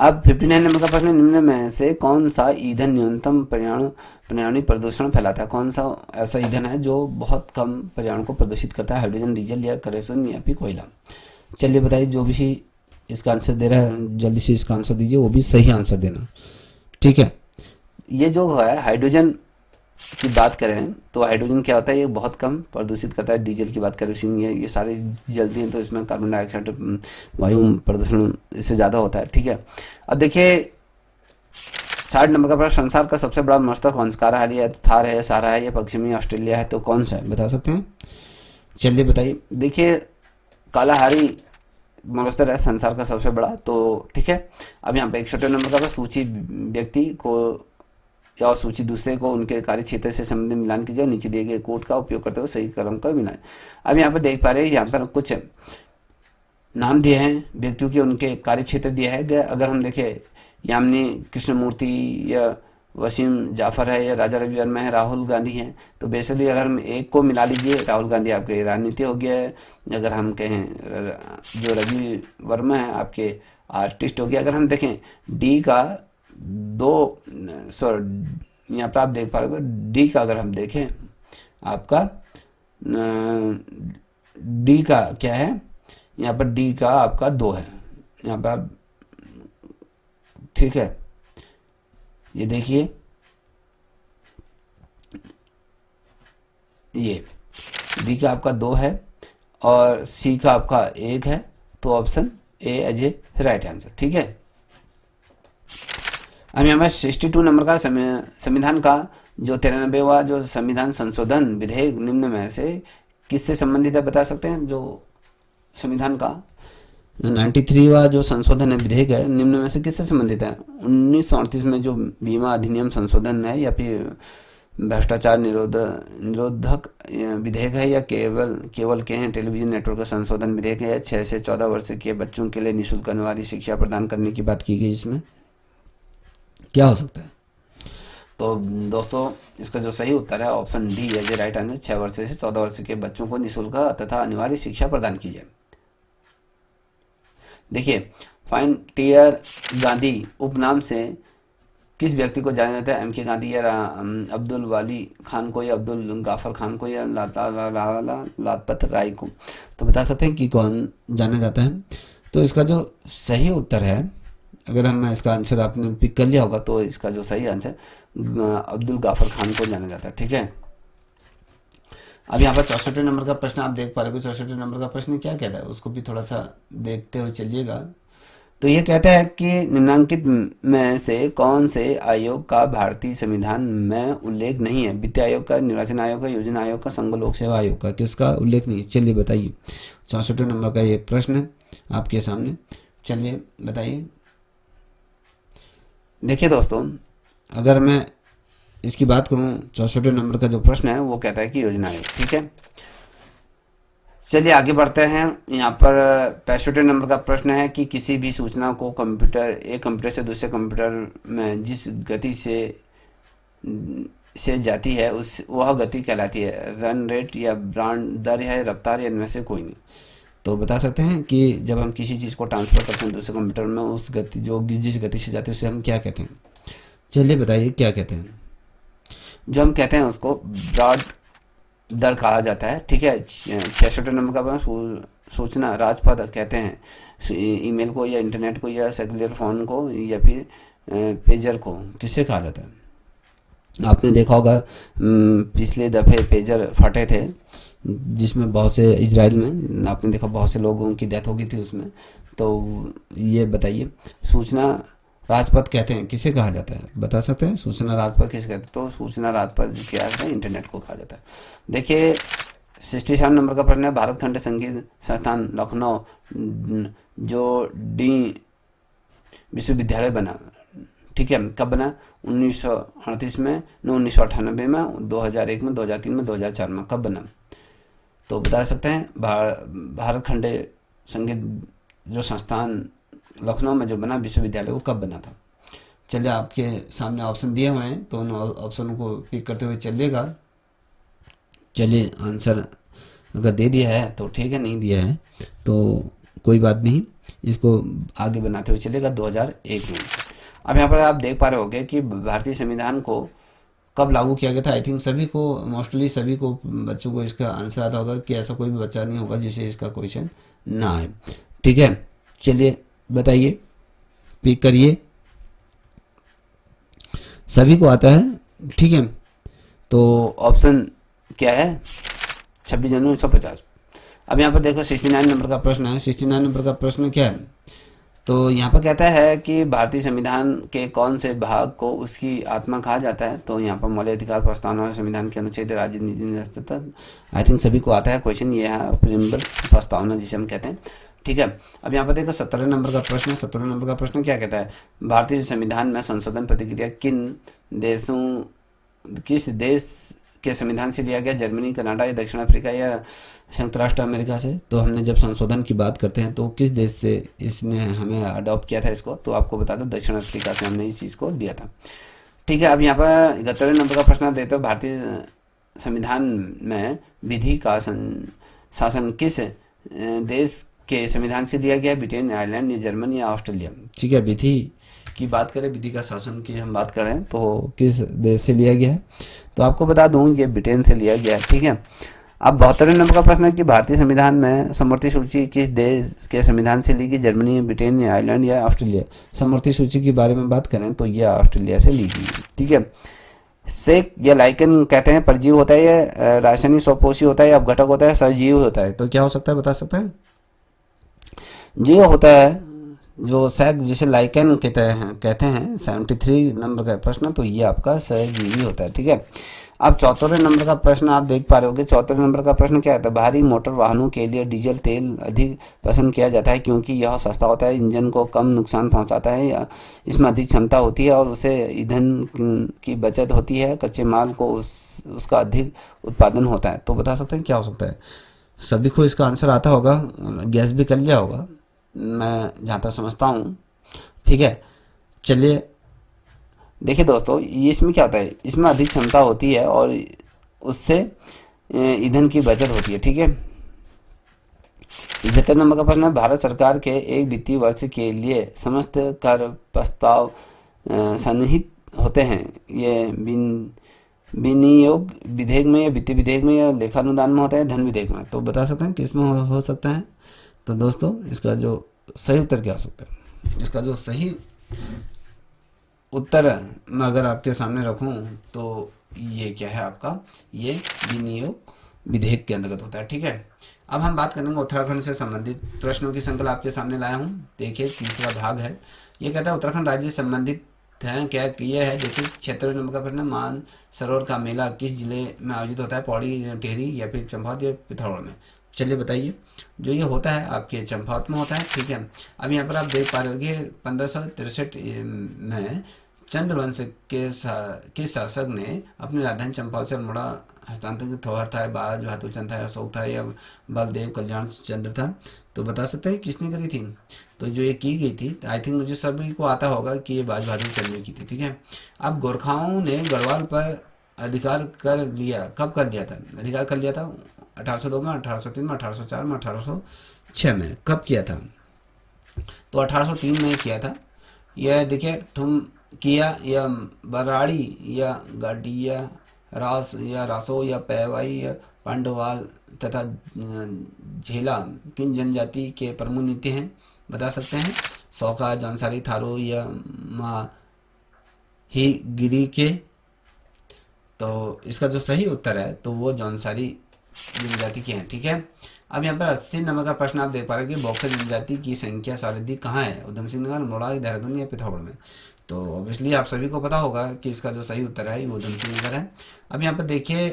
अब 59 नंबर का प्रश्न, निम्न में से कौन सा ईंधन न्यूनतम पर्यावरणीय प्रदूषण फैलाता है? कौन सा ऐसा ईंधन है जो बहुत कम पर्यावरण को प्रदूषित करता है? हाइड्रोजन, डीजल, या केरोसिन, या फिर कोयला? चलिए बताइए, जो भी इसका आंसर दे रहा है जल्दी से इसका आंसर दीजिए, वो भी सही आंसर देना, ठीक है। ये जो है हाइड्रोजन की बात करें तो हाइड्रोजन क्या होता है, ये बहुत कम प्रदूषित करता है। डीजल की बात करें, ये सारे जलती हैं तो इसमें कार्बन डाइऑक्साइड वायु प्रदूषण इससे ज़्यादा होता है। ठीक है, अब देखिए 60 नंबर का प्रश्न, संसार का सबसे बड़ा मस्तक कौन सा, कालाहारी है, थार है, सारा है, या पश्चिमी ऑस्ट्रेलिया है, तो कौन सा है बता सकते हैं? चलिए बताइए। देखिए कालाहारी मॉन्स्टर है संसार का सबसे बड़ा, तो ठीक है। अब यहाँ पे 61 नंबर का सूची व्यक्ति को या सूची दूसरे को उनके कार्य क्षेत्र से संबंधित मिलान कीजिए, नीचे दिए गए कोड का उपयोग करते हुए सही क्रम का मिलान। अब यहाँ पर देख पा रहे हैं, यहाँ पर कुछ नाम दिए हैं व्यक्तियों के, उनके कार्य क्षेत्र दिया है। अगर हम देखें यामिनी कृष्णमूर्ति या वसीम जाफर है, या राजा रवि वर्मा है, राहुल गांधी हैं, तो बेसिकली अगर हम एक को मिला लीजिए, राहुल गांधी आपके राजनीति हो गया है। अगर हम कहें जो रवि वर्मा है आपके आर्टिस्ट हो गया। अगर हम देखें डी का यहाँ पर आप देख पा रहे हो डी का, अगर हम देखें आपका डी का क्या है, यहाँ पर डी का आपका 2 है यहाँ पर आप, ठीक है। ये देखिए ये डी का आपका 2 है और सी का आपका 1 है, तो option A as a right answer. ठीक है, अब यहाँ पर 62 नंबर का संविधान का जो 93वां जो संविधान संशोधन विधेयक निम्न में से किससे संबंधित है बता सकते हैं? जो संविधान का 93वां जो संशोधन है विधेयक है, निम्न में से किससे संबंधित है? 1938 में जो बीमा अधिनियम संशोधन है, या फिर भ्रष्टाचार निरोधक विधेयक है, या केवल के हैं टेलीविजन नेटवर्क का संशोधन विधेयक है, या 6 से 14 वर्ष के बच्चों के लिए निःशुल्क अनिवार्य शिक्षा प्रदान करने की बात की गई, इसमें क्या हो सकता है? तो दोस्तों इसका जो सही उत्तर है ऑप्शन डी है जो राइट आंसर, 6 वर्ष से 14 वर्ष के बच्चों को निःशुल्क तथा अनिवार्य शिक्षा प्रदान की जाए। देखिए फ्रंटियर गांधी उपनाम से किस व्यक्ति को जाना जाता है? एम के गांधी, या अब्दुल वाली खान को, या अब्दुल गाफर खान को, या लाजपत राय को, तो बता सकते हैं कि कौन जाना जाता है? तो इसका जो सही उत्तर है, अगर हम इसका आंसर आपने पिक कर लिया होगा, तो इसका जो सही आंसर अब्दुल गाफर खान को जाना जाता है। ठीक है, अब यहाँ पर 64 नंबर का प्रश्न आप देख पा रहे हो। 64 नंबर का प्रश्न क्या कहता है उसको भी थोड़ा सा देखते हुए चलिएगा। तो ये कहता है कि निम्नलिखित में से कौन से आयोग का भारतीय संविधान में उल्लेख नहीं है? वित्त आयोग का, निर्वाचन आयोग का, योजना आयोग का, संघ लोक सेवा आयोग का, किसका उल्लेख नहीं है? चलिए बताइए। 64 नंबर का ये प्रश्न है आपके सामने, चलिए बताइए। देखिए दोस्तों, अगर मैं इसकी बात करूं, 64 नंबर का जो प्रश्न है वो कहता है कि योजना आयोग। ठीक है, चलिए आगे बढ़ते हैं। यहाँ पर 65 नंबर का प्रश्न है कि किसी भी सूचना को एक कंप्यूटर से दूसरे कंप्यूटर में जिस गति से जाती है वह गति कहलाती है? रन रेट, या ब्रांड दर, या रफ्तार, या इनमें से कोई नहीं। तो बता सकते हैं कि जब हम किसी चीज़ को ट्रांसफ़र करते हैं दूसरे कंप्यूटर में, उस गति जो जिस गति से जाती है उसे हम क्या कहते हैं? चलिए बताइए क्या कहते हैं? जो हम कहते हैं उसको ब्रॉड दर कहा जाता है। ठीक है, 66 नंबर का सूचना राजपथ कहते हैं ईमेल को, या इंटरनेट को, या सेलुलर फ़ोन को, या फिर पेजर को किसे कहा जाता है? आपने देखा होगा पिछले दफ़े पेजर फटे थे जिसमें बहुत से इजराइल में आपने देखा बहुत से लोगों की डेथ हो गई थी उसमें। तो ये बताइए सूचना राजपथ कहते हैं किसे कहा जाता है? बता सकते हैं सूचना राजपथ किसे कहते हैं? तो सूचना राजपथ क्या है? इंटरनेट को कहा जाता है। देखिए 67 नंबर का प्रश्न है, भारत खंड संगीत संस्थान लखनऊ जो डी विश्वविद्यालय बना, ठीक है, कब बना? 1938 में, 1998 में, 2001 में, 2003 में, 2004 में, कब बना? तो बता सकते हैं भारत खंड संगीत जो संस्थान लखनऊ में जो बना विश्वविद्यालय वो कब बना था? चलिए आपके सामने ऑप्शन दिए हुए हैं तो उन ऑप्शन को पिक करते हुए चलिएगा। चलिए आंसर अगर दे दिया है तो ठीक है, नहीं दिया है तो कोई बात नहीं, इसको आगे बनाते हुए चलेगा 2001 में। अब यहाँ पर आप देख पा रहे होंगे कि भारतीय संविधान को कब लागू किया गया था। आई थिंक सभी को, मोस्टली सभी को, बच्चों को इसका आंसर आता होगा कि ऐसा कोई भी बच्चा नहीं होगा जिसे इसका क्वेश्चन ना आए। ठीक है, चलिए बताइए, पिक करिए। सभी को आता है, ठीक है। तो ऑप्शन क्या है, 26 जनवरी 1950। अब यहाँ पर देखो 69 नंबर का प्रश्न है। 69 नंबर का प्रश्न क्या है, तो यहाँ पर कहता है कि भारतीय संविधान के कौन से भाग को उसकी आत्मा कहा जाता है। तो यहाँ पर मौलिक अधिकार प्रस्तावना और संविधान के अनुच्छेद राज्य नीति निरस्तता, आई थिंक सभी को आता है क्वेश्चन, ये है प्रियम्बल प्रस्तावना जिसे हम कहते हैं। ठीक है, अब यहाँ पर देखो 17 नंबर का प्रश्न है। 17 नंबर का प्रश्न क्या कहता है, भारतीय संविधान में संशोधन प्रतिक्रिया किस देश के संविधान से लिया गया, जर्मनी, कनाडा या दक्षिण अफ्रीका या संयुक्त राष्ट्र अमेरिका से। तो हमने जब संशोधन की बात करते हैं तो किस देश से इसने हमें अडॉप्ट किया था इसको, तो आपको बता दो दक्षिण अफ्रीका से हमने इस चीज़ को लिया था। ठीक है, अब यहाँ पर 71 नंबर का प्रश्न देते हो, भारतीय संविधान में विधि का शासन किस देश के संविधान से लिया गया, ब्रिटेन, आयरलैंड या जर्मनी या ऑस्ट्रेलिया। ठीक है, विधि की बात करें, विधि का शासन की हम बात कर रहे हैं तो किस देश से लिया गया है, तो आपको बता दूं ये ब्रिटेन से लिया गया है। ठीक है, अब 72 नंबर का प्रश्न है कि भारतीय संविधान में समवर्ती सूची किस देश के संविधान से ली गई, जर्मनी, ब्रिटेन या आयरलैंड या ऑस्ट्रेलिया। समवर्ती सूची के बारे में बात करें तो यह ऑस्ट्रेलिया से ली गई। ठीक है, सेक या लाइकन कहते हैं परजीव होता है या रासायनिक स्वपोषी होता है या अपघटक होता है, सजीव होता है। तो क्या हो सकता है, बता सकते हैं। जीव होता है जो सैक जिसे लाइकन कहते हैं 73 नंबर का प्रश्न, तो ये आपका सहजीवी होता है। ठीक है, अब 74 नंबर का प्रश्न आप देख पा रहे होगे। 74 नंबर का प्रश्न क्या है, भारी मोटर वाहनों के लिए डीजल तेल अधिक पसंद किया जाता है क्योंकि यह सस्ता होता है, इंजन को कम नुकसान पहुंचाता है या इसमें अधिक क्षमता होती है और उसे ईंधन की बचत होती है, कच्चे माल को उसका अधिक उत्पादन होता है। तो बता सकते हैं क्या हो सकता है। सभी को इसका आंसर आता होगा, गैस भी कर लिया होगा मैं जहाँ तक समझता हूँ। ठीक है, चलिए देखिए दोस्तों, ये इसमें क्या होता है, इसमें अधिक क्षमता होती है और उससे ईंधन की बचत होती है। ठीक है, 75 नंबर का प्रश्न है, भारत सरकार के एक वित्तीय वर्ष के लिए समस्त कर प्रस्ताव सन्निहित होते हैं, ये विनियोग विधेयक में या वित्तीय विधेयक में या लेखानुदान में होता है, धन विधेयक में। तो बता सकते हैं कि इसमें हो सकता है। तो दोस्तों इसका जो सही उत्तर क्या हो सकता है, इसका जो सही उत्तर मैं अगर आपके सामने रखूं तो ये क्या है आपका, ये विनियोग विधेयक के अंतर्गत होता है। ठीक है, अब हम बात करेंगे उत्तराखंड से संबंधित प्रश्नों की श्रृंखला आपके सामने लाया हूं। देखिए तीसरा भाग है, ये कहता है उत्तराखंड राज्य से संबंधित है क्या ये है। देखिए 76 नंबर का प्रश्न, मान सरोवर का मेला किस जिले में आयोजित होता है, पौड़ी, टिहरी या फिर चंपावत या पिथौरागढ़ में। चलिए बताइए, जो ये होता है आपके चंपावत में होता है। ठीक है, अब यहाँ पर आप देख पा रहे हो कि 1563 में चंद्रवंश के शासक ने अपनी राजधानी चंपावत से अल्मोड़ा हस्तांतरित। थोहर था, बाज बहादुर था, अशोक था या बलदेव कल्याण चंद्र था। तो बता सकते हैं किसने करी थी। तो जो ये की गई थी, आई थिंक मुझे सभी को आता होगा कि ये बाज बहादुर चंद्र की थी। ठीक है, अब गोरखाओं ने गढ़वाल पर अधिकार कर लिया, कब कर लिया था, अधिकार कर लिया था 1802 में, 1803 में, 1804 में, 1806 में। कब किया था, तो 1803 में किया था। यह देखिए ठुम किया या बराड़ी या गाडिया रास या रासो या पैवाई या पांडवाल तथा झेला किन जनजाति के प्रमुख नृत्य हैं, बता सकते हैं। सौका, जौनसारी, थारू या माही के। तो इसका जो सही उत्तर है तो वो जौनसारी जनजाति के हैं। ठीक है, अब यहाँ पर 80 नंबर का प्रश्न आप देख पा रहे हैं कि बॉक्सर जनजाति की संख्या सर्वाधिक कहाँ है, उधम सिंह नगर, अल्मोड़ा, देहरादून या पिथौरागढ़ में। तो ऑब्वियसली आप सभी को पता होगा कि इसका जो सही उत्तर है वो उधम सिंह नगर है। अब यहाँ पर देखिए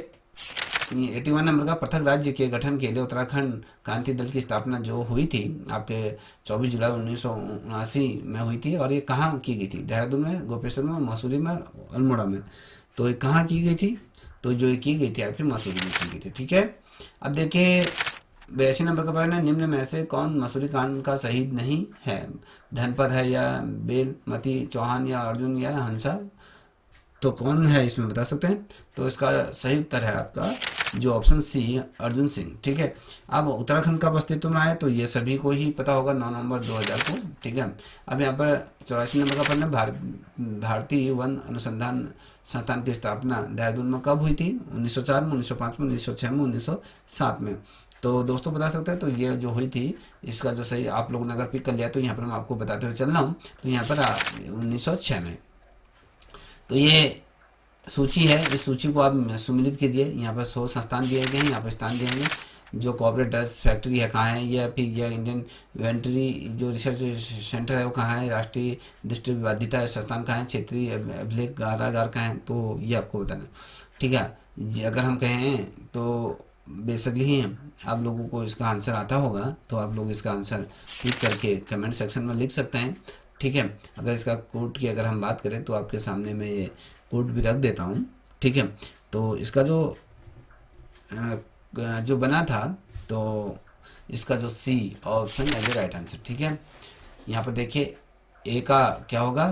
81 नंबर का, पृथक राज्य के गठन के लिए उत्तराखंड क्रांति दल की स्थापना जो हुई थी आपके 24 जुलाई 1979 में हुई थी, और ये कहाँ की गई थी, देहरादून में, गोपेश्वर में, मसूरी में, अल्मोड़ा में। तो ये कहाँ की गई थी, तो जो ये की गई थी आपकी मसूरी में की गई थी। ठीक है, अब देखिए 82 नंबर का प्रश्न है, निम्न में से कौन मसूरी कांड का शहीद नहीं है, धनपत है या बेलमती चौहान या अर्जुन या हंसा। तो कौन है इसमें बता सकते हैं। तो इसका सही उत्तर है आपका जो ऑप्शन सी, अर्जुन सिंह। ठीक है, अब उत्तराखंड का अस्तित्व में आए तो ये सभी को ही पता होगा 9 नवंबर 2000 को। ठीक है, अब यहाँ पर 84 नंबर का प्रश्न, भारतीय वन अनुसंधान संस्थान की स्थापना देहरादून में कब हुई थी, 1904 में, 1905 में, 1906 में, 1907 में। तो दोस्तों बता सकते हैं, तो ये जो हुई थी इसका जो सही आप लोगों ने अगर पिक कर लिया तो यहाँ पर मैं आपको बताते हुए चल रहा हूँ। तो यहाँ पर 1906 में। तो ये सूची है, इस सूची को आप सम्मिलित कीजिए। यहाँ पर 100 संस्थान दिए गए हैं, यहाँ पर स्थान दिए हैं। जो कॉर्पोरेट ड्रग्स फैक्ट्री है कहाँ है, या फिर यह इंडियन इन्वेंटरी जो रिसर्च सेंटर है वो कहाँ है, राष्ट्रीय दृष्टि विवादिता संस्थान कहाँ है, क्षेत्रीय अभिलेखागार कहाँ है, तो ये आपको बताना है। ठीक है, अगर हम कहें तो बेसिकली ही आप लोगों को इसका आंसर आता होगा, तो आप लोग इसका आंसर क्लिक करके कमेंट सेक्शन में लिख सकते हैं। ठीक है, अगर इसका कोड की अगर हम बात करें तो आपके सामने मैं ये कोड भी रख देता हूँ। ठीक है, तो इसका जो बना था, तो इसका जो C option as a right answer. ठीक है, यहाँ पर देखिए ए का क्या होगा,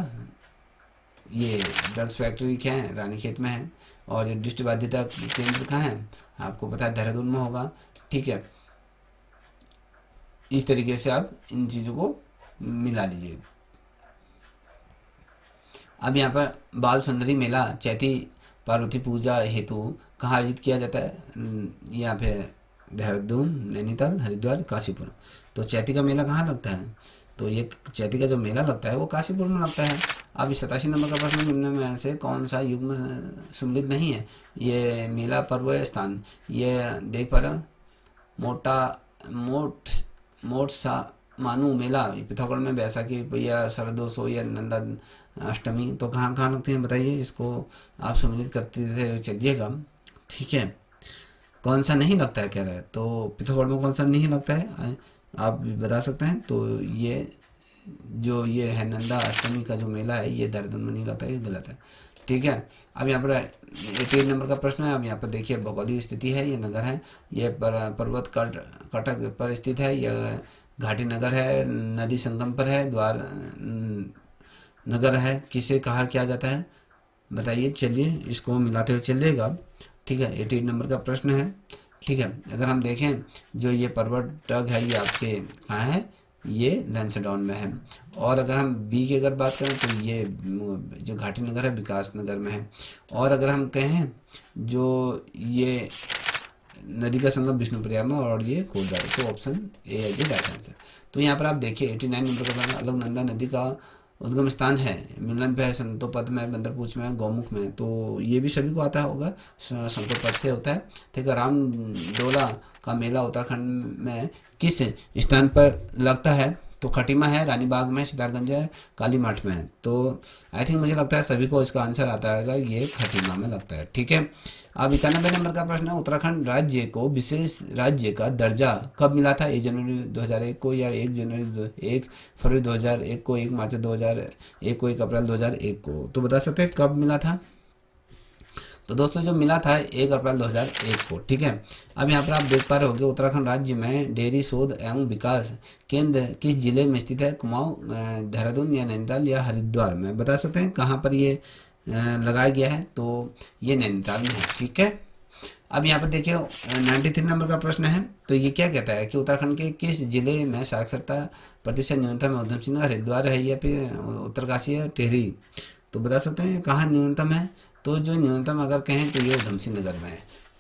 ये ड्रग्स फैक्ट्री क्या है, रानीखेत में है। और ये दृष्टि बाध्यता केंद्र कहाँ है, आपको पता है देहरादून में होगा। ठीक है, इस तरीके से आप इन चीज़ों को मिला लीजिए। अब यहाँ पर बाल सुंदरी मेला चैती पार्वती पूजा हेतु कहाँ आयोजित किया जाता है, यहाँ पे देहरादून, नैनीताल, हरिद्वार, काशीपुर। तो चैती का मेला कहाँ लगता है, तो ये चैती का जो मेला लगता है वो काशीपुर में लगता है। अब इस 87 नंबर का प्रश्न, निम्न में से कौन सा युग में सम्मिलित नहीं है, ये मेला पर्व स्थान, ये देख पा रहे हो, मोटा मोट मोट सा मानू मेला पिथौरागढ़ में, बैसाखी या शरदोत्सव या नंदा अष्टमी, तो कहाँ कहाँ लगते हैं बताइए, इसको आप सम्मिलित करते चलिएगा। ठीक है, कौन सा नहीं लगता है कह रहा है, तो पिथौरागढ़ में कौन सा नहीं लगता है आप भी बता सकते हैं। तो ये है नंदा अष्टमी का जो मेला है, ये देहरादून में नहीं लगता है, ये गलत है। ठीक है, अब यहाँ पर 88 नंबर का प्रश्न है। अब यहाँ पर देखिए भौगोलिक स्थिति है, ये नगर है, ये पर्वत कटक पर स्थित है, यह घाटी नगर है, नदी संगम पर है, द्वार नगर है, किसे कहा किया जाता है बताइए। चलिए इसको मिलाते हुए चलिएगा। ठीक है, 88 नंबर का प्रश्न है। ठीक है, अगर हम देखें जो ये पर्वत टग है ये आपके कहाँ है, ये लैंसडाउन में है। और अगर हम बी की अगर बात करें तो ये जो घाटी नगर है विकास नगर में है। और अगर हम कहें जो ये नदी का संगम विष्णुप्रिया में, और ये कोटद्वार, तो ऑप्शन ए है जी राइट आंसर। तो यहाँ पर आप देखिए 89 नंबर का प्रश्न, अलकनंदा नदी का उद्गम स्थान है, मिलन पे है, संतोपद में, बंदरपूछ में, गौमुख में, तो ये भी सभी को आता होगा, संतोपद से होता है। ठीक है, रामडोला का मेला उत्तराखंड में किस स्थान पर लगता है, तो खटीमा है, रानीबाग में, सितारगंज है, काली माठ में है। तो आई थिंक मुझे लगता है सभी को इसका आंसर आता है, ये खटीमा में लगता है। ठीक है, अब 91 नंबर का प्रश्न है, उत्तराखंड राज्य को विशेष राज्य का दर्जा कब मिला था, 1 जनवरी 2001 को, या 1 फरवरी 2001 को, 1 मार्च 2001 को, 1 अप्रैल 2001 को, तो बता सकते हैं कब मिला था। तो दोस्तों जो मिला था 1 अप्रैल 2001 को। ठीक है, अब यहाँ पर आप देख पा रहे होंगे उत्तराखंड राज्य में डेयरी शोध एवं विकास केंद्र किस जिले में स्थित है, कुमाऊं, देहरादून या नैनीताल या हरिद्वार में, बता सकते हैं कहाँ पर ये लगाया गया है, तो ये नैनीताल में है। ठीक है, अब यहाँ पर देखिए 93 नंबर का प्रश्न है, तो ये क्या कहता है कि उत्तराखंड के किस जिले में साक्षरता प्रतिशत न्यूनतम है, उधम सिंह हरिद्वार है या फिर उत्तरकाशी है, टिहरी, तो बता सकते हैं कहाँ न्यूनतम है, तो जो न्यूनतम अगर कहें तो ये उधम सिंह नगर में है।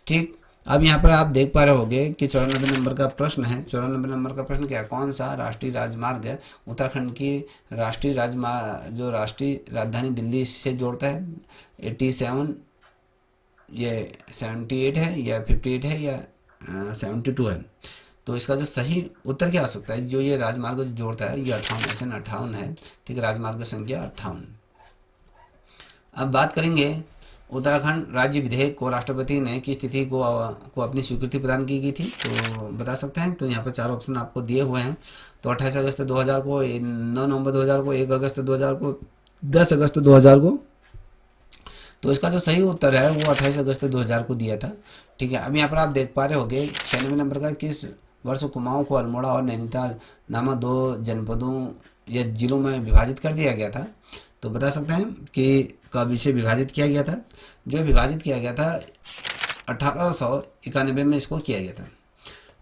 ठीक, अब यहाँ पर आप देख पा रहे होंगे कि 94 नंबर का प्रश्न है। 94 नंबर का प्रश्न क्या है, कौन सा राष्ट्रीय राजमार्ग है उत्तराखंड की राष्ट्रीय राजमार्ग जो राष्ट्रीय राजधानी दिल्ली से जोड़ता है, 87, ये 78 है या 58 है या 72 है, तो इसका जो सही उत्तर क्या हो सकता है, जो ये राजमार्ग जोड़ता है, ये 58 है। ठीक है, राजमार्ग संख्या 58। अब बात करेंगे उत्तराखंड राज्य विधेयक को राष्ट्रपति ने किस तिथि को अपनी स्वीकृति प्रदान की गई थी, तो बता सकते हैं। तो यहाँ पर 4 ऑप्शन आपको दिए हुए हैं, तो 28 अगस्त 2000 को, 9 नवंबर 2000 को, 1 अगस्त 2000 को, 10 अगस्त 2000 को, तो इसका जो सही उत्तर है वो 28 अगस्त 2000 को दिया था। ठीक है, अब यहाँ पर आप देख पा रहे होंगे 96 नंबर का, किस वर्ष कुमाऊं को अल्मोड़ा और नैनीताल नामक 2 जनपदों या जिलों में विभाजित कर दिया गया था, तो बता सकते हैं कि कब इसे विभाजित किया गया था। जो विभाजित किया गया था 1891 में इसको किया गया था।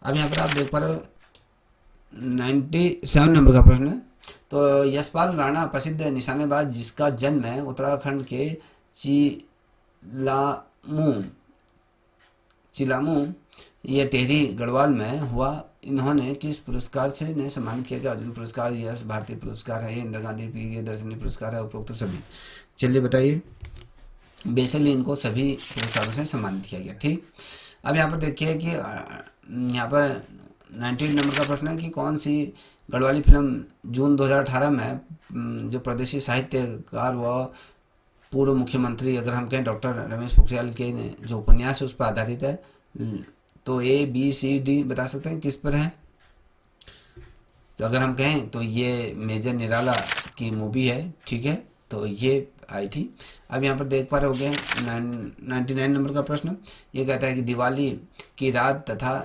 अब यहाँ पर आप देख पा रहे हो 97 नंबर का प्रश्न है, तो यशपाल राणा प्रसिद्ध निशानेबाज जिसका जन्म है उत्तराखंड के चिलामू ये टेहरी गढ़वाल में हुआ, इन्होंने किस पुरस्कार से ने सम्मानित किया गया, अर्जुन पुरस्कार, यश भारतीय पुरस्कार है, इंदिरा गांधी प्रियदर्शनी पुरस्कार है, उपरोक्त सभी। चलिए बताइए। बेसिकली इनको सभी पुरस्कारों से सम्मानित किया गया। ठीक, अब यहाँ पर देखिए कि यहाँ पर 98 नंबर का प्रश्न है कि कौन सी गढ़वाली फिल्म जून 2018 में जो प्रदेशी साहित्यकार व पूर्व मुख्यमंत्री अगर हम कहें डॉक्टर रमेश पोखरियाल के जो उपन्यास है उस पर आधारित है। तो ए बी सी डी बता सकते हैं किस पर है? तो अगर हम कहें तो ये मेजर निराला की मूवी है। ठीक है, तो ये आई थी। अब यहाँ पर देख पा रहे होंगे 99 नंबर का प्रश्न ये कहता है कि दिवाली की रात तथा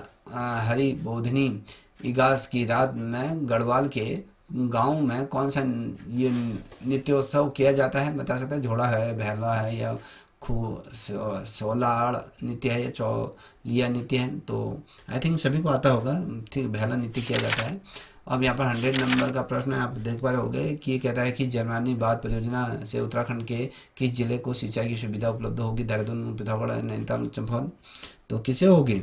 हरि बोधनी इगास की रात में गढ़वाल के गांव में कौन सा ये नृत्योत्सव किया जाता है? बता सकते हैं, झोड़ा है, भैला है, या सोलाड़ नृत्य है, या चौलिया नृत्य है? तो आई थिंक सभी को आता होगा। ठीक, भैला नृत्य किया जाता है। अब यहाँ पर 100 नंबर का प्रश्न है, आप देख पा रहे होंगे कि ये कहता है कि जर्मानी बांध परियोजना से उत्तराखंड के किस जिले को सिंचाई की सुविधा उपलब्ध होगी? देहरादून, पिथौरागढ़, नैनीताल, चंपावत? तो किसे होगी?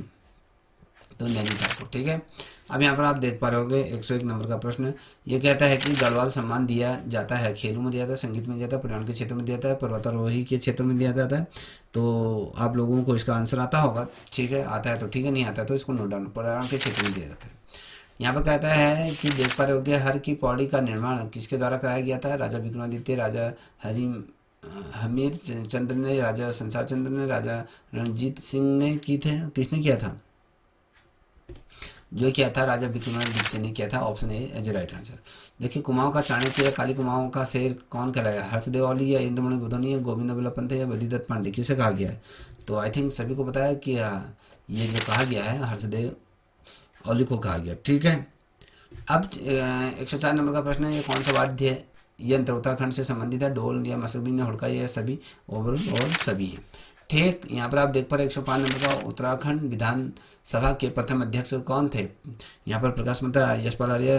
तो नैनीताल को। ठीक है, अब यहाँ पर आप देख पा रहे होंगे 101 नंबर का प्रश्न ये कहता है कि गढ़वाल सम्मान दिया जाता है, खेलों में दिया जाता है, संगीत में दिया जाता है, पर्यावरण के क्षेत्र में दिया जाता है, पर्वतारोही के क्षेत्र में दिया जाता है। तो आप लोगों को इसका आंसर आता होगा। ठीक है, आता है तो ठीक है, नहीं आता है तो इसको नोट डाउन, पर्यावरण के क्षेत्र में दिया जाता है। यहाँ पर कहता है कि देख पा रहे होंगे हर की पौड़ी का निर्माण किसके द्वारा कराया गया था? राजा विक्रमादित्य, राजा हरि हमीर चंद्र ने, राजा संसार चंद्र ने, राजा रणजीत सिंह ने की थे? किसने किया था? जो किया था राजा विक्रमादित्य ने किया था। Option A as right answer. देखिए, कुमाऊं का चाणक्य या काली कुमाऊं का शेर कौन कहलाया? हर्षदेव औली, या इंद्रमणि बुधोनी, या गोविंद बल्लभ पंत, या बद्रीदत्त पांडे? किसे कहा गया है? तो आई थिंक सभी को पता है कि ये जो कहा गया है हर्षदेव औली को कहा गया। ठीक है, अब 104 नंबर का प्रश्न है ये कौन सा वाद्य यंत्र उत्तराखंड से संबंधित है? ढोल, या मसकबीन, या हुड़का, या सभी? ओवरऑल और सभी हैं। ठीक, यहाँ पर आप देख पा रहे 105 नंबर का उत्तराखंड विधानसभा के प्रथम अध्यक्ष कौन थे? यहाँ पर प्रकाश मेहता, यशपाल आर्य,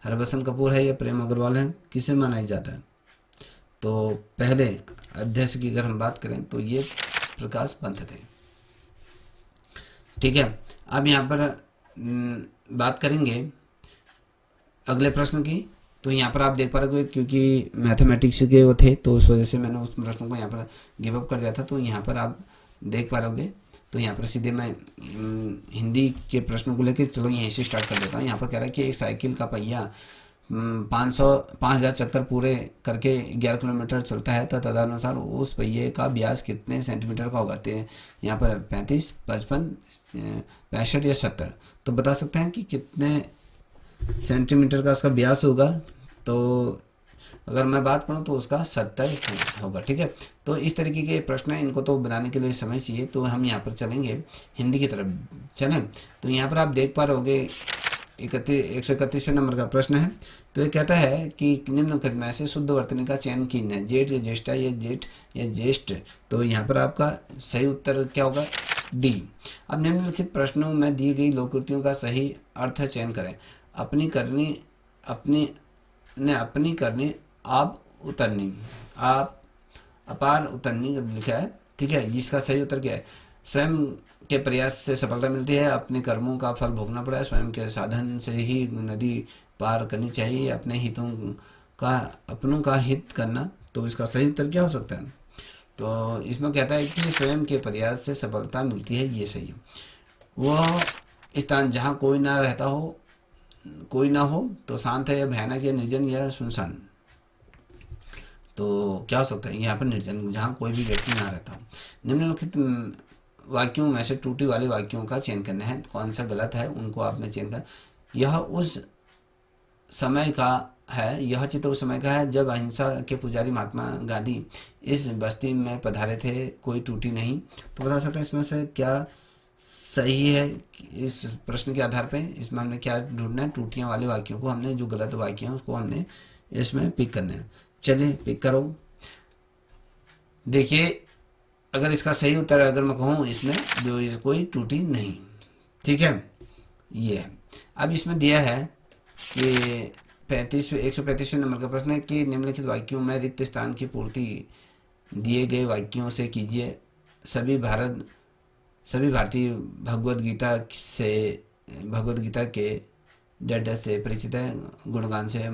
हरभजन कपूर है, या प्रेम अग्रवाल है? किसे माना जाता है? तो पहले अध्यक्ष की अगर हम बात करें तो ये प्रकाश पंत थे। ठीक है, अब यहाँ पर बात करेंगे अगले प्रश्न की। तो यहाँ पर आप देख पा रहे हो क्योंकि मैथमेटिक्स के वो थे तो उस वजह से मैंने उस प्रश्न को यहाँ पर गिव अप कर दिया था। तो यहाँ पर आप देख पा रहे तो यहाँ पर सीधे मैं हिंदी के प्रश्नों को लेकर चलो यहीं से स्टार्ट कर देता हूँ। यहाँ पर कह रहा है कि एक साइकिल का पहिया 5,000 चक्कर पूरे करके 11 किलोमीटर चलता है तो तदनुसार उस पहिए का व्यास कितने सेंटीमीटर का होगा? यहाँ पर 35, 55, 65 या 70? तो बता सकते हैं कि कितने सेंटीमीटर का उसका व्यास होगा? तो अगर मैं बात करूं तो उसका 70 होगा। ठीक है, तो इस तरीके के प्रश्न हैं, इनको तो बनाने के लिए समय चाहिए। तो हम यहाँ पर चलेंगे हिंदी की तरफ चलें। तो यहाँ पर आप देख पा रहे होगे 131वें नंबर का प्रश्न है। तो ये कहता है कि निम्नलिखित में से शुद्ध वर्तनी का चयन कीजिए, जेठ या ज्येष्ठा, या जेठ या ज्येष्ठ? तो यहाँ पर आपका सही उत्तर क्या होगा? डी। अब निम्नलिखित प्रश्नों में दी गई लोकोक्तियों का सही अर्थ चयन करें। अपनी करनी, अपनी करनी, आप उतरनी, आप अपार उतरनी लिखा है। ठीक है, इसका सही उत्तर क्या है? स्वयं के प्रयास से सफलता मिलती है, अपने कर्मों का फल भोगना पड़ा है, स्वयं के साधन से ही नदी पार करनी चाहिए, अपने हितों का अपनों का हित करना। तो इसका सही उत्तर क्या हो सकता है? तो इसमें कहता है कि स्वयं के प्रयास से सफलता मिलती है, ये सही है। वह स्थान जहाँ कोई ना रहता हो, कोई ना हो तो शांत है, या भयानक, या निर्जन, या सुनसान? तो क्या हो सकता है यहाँ पर? निर्जन, जहाँ कोई भी व्यक्ति ना रहता हो। निम्नलिखित वाक्यों में से टूटी वाले वाक्यों का चयन करना है, कौन सा गलत है उनको आपने चयन कर। यह उस समय का है, यह चित्र उस समय का है जब अहिंसा के पुजारी महात्मा गांधी इस बस्ती में पधारे थे, कोई टूटी नहीं। तो बता सकते हैं इसमें से क्या सही है? इस प्रश्न के आधार पे इसमें हमने क्या ढूंढना है? टूटियां वाले वाक्यों को हमने, जो गलत वाक्य हैं उसको हमने इसमें पिक करना है। चलिए पिक करो। देखिए, अगर इसका सही उत्तर अगर मैं कहूँ इसमें जो कोई टूटी नहीं। ठीक है, ये है। अब इसमें दिया है कि 135वें नंबर का प्रश्न है कि निम्नलिखित वाक्यों में रिक्त स्थान की पूर्ति दिए गए वाक्यों से कीजिए। सभी भारतीय भगवद गीता के डड से परिचित है, गुणगान से,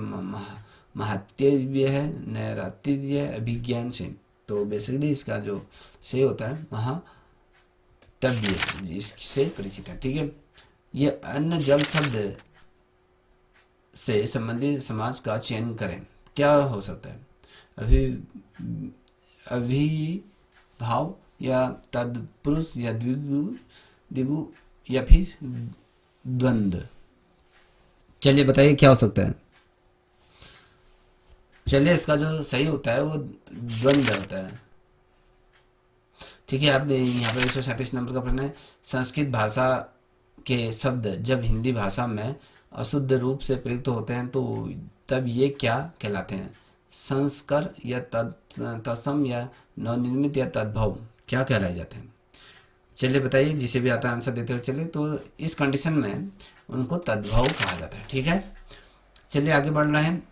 महात्यव्य है, नैरात्यव्य है, अभिज्ञान से। तो बेसिकली इसका जो सही होता है महातव्य, इससे परिचित है। ठीक है, ये अन्न जल शब्द से संबंधित समाज का चयन करें, क्या हो सकता है? अभिभाव या तत्पुरुष या द्विगु या फिर द्वंद्व। चलिए बताइए क्या हो सकता है। चलिए इसका जो सही होता है वो द्वंद्व होता है। ठीक है, अब यहाँ पर 137 नंबर का प्रश्न है, संस्कृत भाषा के शब्द जब हिंदी भाषा में अशुद्ध रूप से प्रयुक्त होते हैं तो तब ये क्या कहलाते हैं? संस्कर या तत्सम या नवनिर्मित या तद्भव, क्या कहलाए जाते हैं? चलिए बताइए, जिसे भी आता है आंसर देते हुए चलिए। तो इस कंडीशन में उनको तद्भव कहा जाता है। ठीक है, चलिए आगे बढ़ रहे हैं।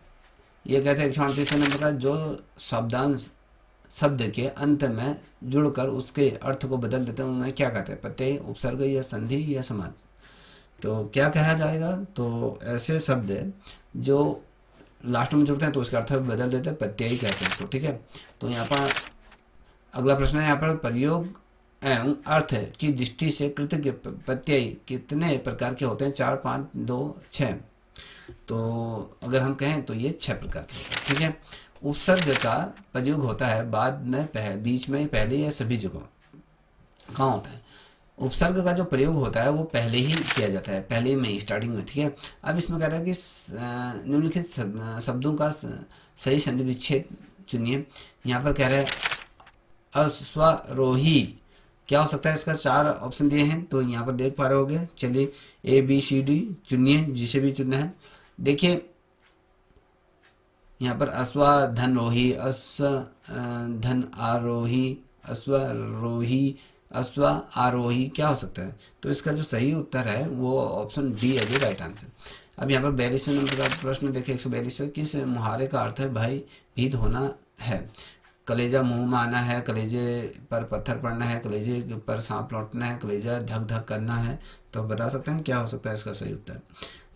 ये कहते हैं 138 नंबर का, जो शब्दांश शब्द के अंत में जुड़कर उसके अर्थ को बदल देते हैं उन्हें क्या कहते हैं? प्रत्यय, उपसर्ग या संधि या समास। तो क्या कहा जाएगा? तो ऐसे शब्द जो लास्ट में जुड़ते हैं तो उसका अर्थ बदल देते हैं, प्रत्यय कहते हैं उसको। ठीक है, तो यहाँ पर अगला प्रश्न है, यहाँ पर प्रयोग एवं अर्थ की दृष्टि से कृत के प्रत्यय कितने प्रकार के होते हैं? 4, 5, 2, 6। तो अगर हम कहें तो ये 6 प्रकार के होते हैं। ठीक है, उपसर्ग का प्रयोग होता है बाद में, बीच में, पहले या सभी जगह। कहाँ होता है? उपसर्ग का जो प्रयोग होता है वो पहले ही किया जाता है, पहले में, स्टार्टिंग में। ठीक है, अब इसमें कह रहा है कि निम्नलिखित शब्दों का सही संधि विच्छेद चुनिए। यहाँ पर कह रहे हैं अश्वारोही, क्या हो सकता है? इसका 4 ऑप्शन दिए हैं, तो यहाँ पर देख पा रहे होगे। चलिए ABCD चुनिए, जिसे भी चुनना है। देखिए यहाँ पर अश्वधनरोही, अश्वधन आरोही, अश्वारोही, अश्व आरोही, क्या हो सकता है? तो इसका जो सही उत्तर है वो ऑप्शन डी है, जो राइट आंसर। अब यहाँ पर 42वें नंबर का प्रश्न देखिए, 142। किस मुहावरे का अर्थ है भयभीत होना है? कलेजा मुंह में आना है, कलेजे पर पत्थर पड़ना है, कलेजे पर सांप लौटना है, कलेजा धक धक करना है। तो बता सकते हैं क्या हो सकता है इसका सही उत्तर?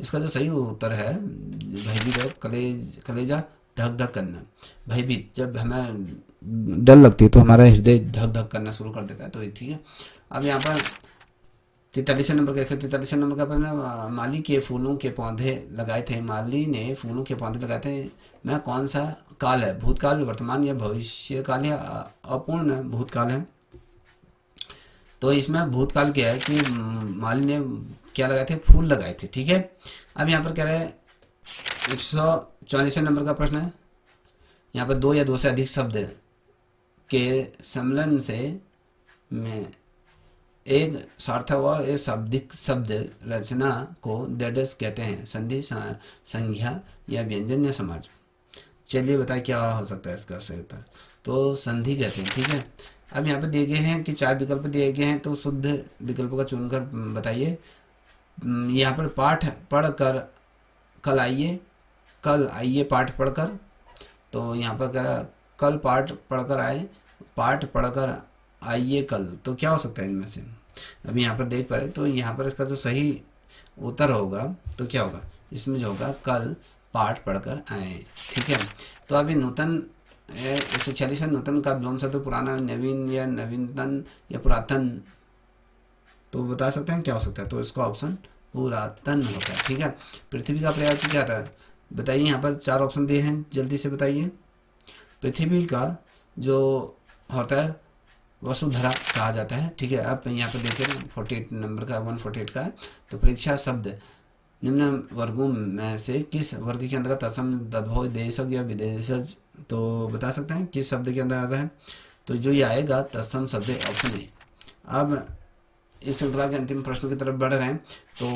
इसका जो सही उत्तर है भयभीत है, कलेजा धक धक करना। भयभीत, जब हमें डर लगती है तो हमारा हृदय धक धक करना शुरू कर देता है। तो ठीक है, अब यहाँ पर 43 नंबर का 143 नंबर का प्रश्न, माली के फूलों के पौधे लगाए थे, माली ने फूलों के पौधे लगाए थे, मैं कौन सा काल है? भूतकाल, वर्तमान या भविष्य काल है, अपूर्ण भूतकाल है? तो इसमें भूतकाल क्या है कि माली ने क्या लगाए थे? फूल लगाए थे। ठीक है, अब यहाँ पर कह रहे हैं 144 नंबर का प्रश्न है, यहाँ पर 2 या 2 से अधिक शब्द के सम्मिलन से में एक सार्थक और एक शाब्दिक शब्द रचना को डेडस कहते हैं, संधि, संज्ञा या व्यंजन या समाज। चलिए बताइए क्या हो सकता है इसका सही उत्तर? तो संधि कहते हैं। ठीक है, अब यहाँ पर दिए गए हैं कि 4 विकल्प दिए गए हैं, तो शुद्ध विकल्प का चुनकर बताइए। यहाँ पर पाठ पढ़कर कल आइए पाठ पढ़कर, तो यहाँ पर कह रहा कल पाठ पढ़कर आए, पाठ पढ़कर आइए कल। तो क्या हो सकता है इनमें से? अभी यहाँ पर देख पा रहे, तो यहाँ पर इसका जो सही उत्तर होगा तो क्या होगा? इसमें जो होगा कल पाठ पढ़कर आए। ठीक है, तो अभी नूतन 146 है, नूतन का विलोम शब्द पुराना, नवीन या नवीनतन या पुरातन। तो बता सकते हैं क्या हो सकता है? तो इसका ऑप्शन पुरातन होता है। ठीक है, पृथ्वी का पर्यायवाची क्या था? बताइए, यहाँ पर 4 ऑप्शन दिए हैं, जल्दी से बताइए। पृथ्वी का जो होता है वसुधरा कहा जाता है। ठीक है, अब यहाँ पर देखिए 48 नंबर का 148 का है, तो परीक्षा शब्द निम्न वर्गों में से किस वर्ग के अंतर्गत असम, तद्भव, देशज या विदेशज? तो बता सकते हैं किस शब्द के अंदर आता है? तो जो ये आएगा तत्सम शब्द, ऑप्शन ए। अब इस श्रृंखला के अंतिम प्रश्नों की तरफ बढ़ रहे हैं। तो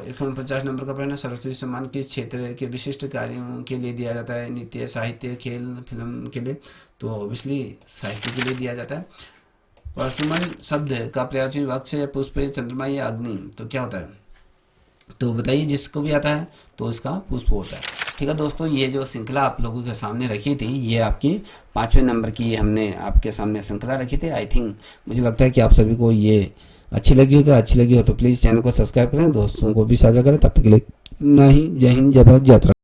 149 नंबर का प्रश्न, सर्वोच्च सम्मान किस क्षेत्र के विशिष्ट कार्यों के लिए दिया जाता है? नृत्य, साहित्य, खेल, फिल्म के लिए? तो ऑब्वियसली साहित्य के लिए दिया जाता है। परसुमन शब्द का पर्यायवाची वृक्ष या पुष्प, चंद्रमा या अग्नि? तो क्या होता है? तो बताइए, जिसको भी आता है तो इसका पुष्प होता है। ठीक है दोस्तों, ये जो श्रृंखला आप लोगों के सामने रखी थी, ये आपकी 5वें नंबर की हमने आपके सामने श्रृंखला रखी थी। आई थिंक मुझे लगता है कि आप सभी को ये अच्छी लगी होगी। अच्छी लगी हो तो प्लीज़ चैनल को सब्सक्राइब करें, दोस्तों को भी साझा करें। तब तक के लिए नहीं, जय हिंद, जय भारत, जय उत्तराखंड।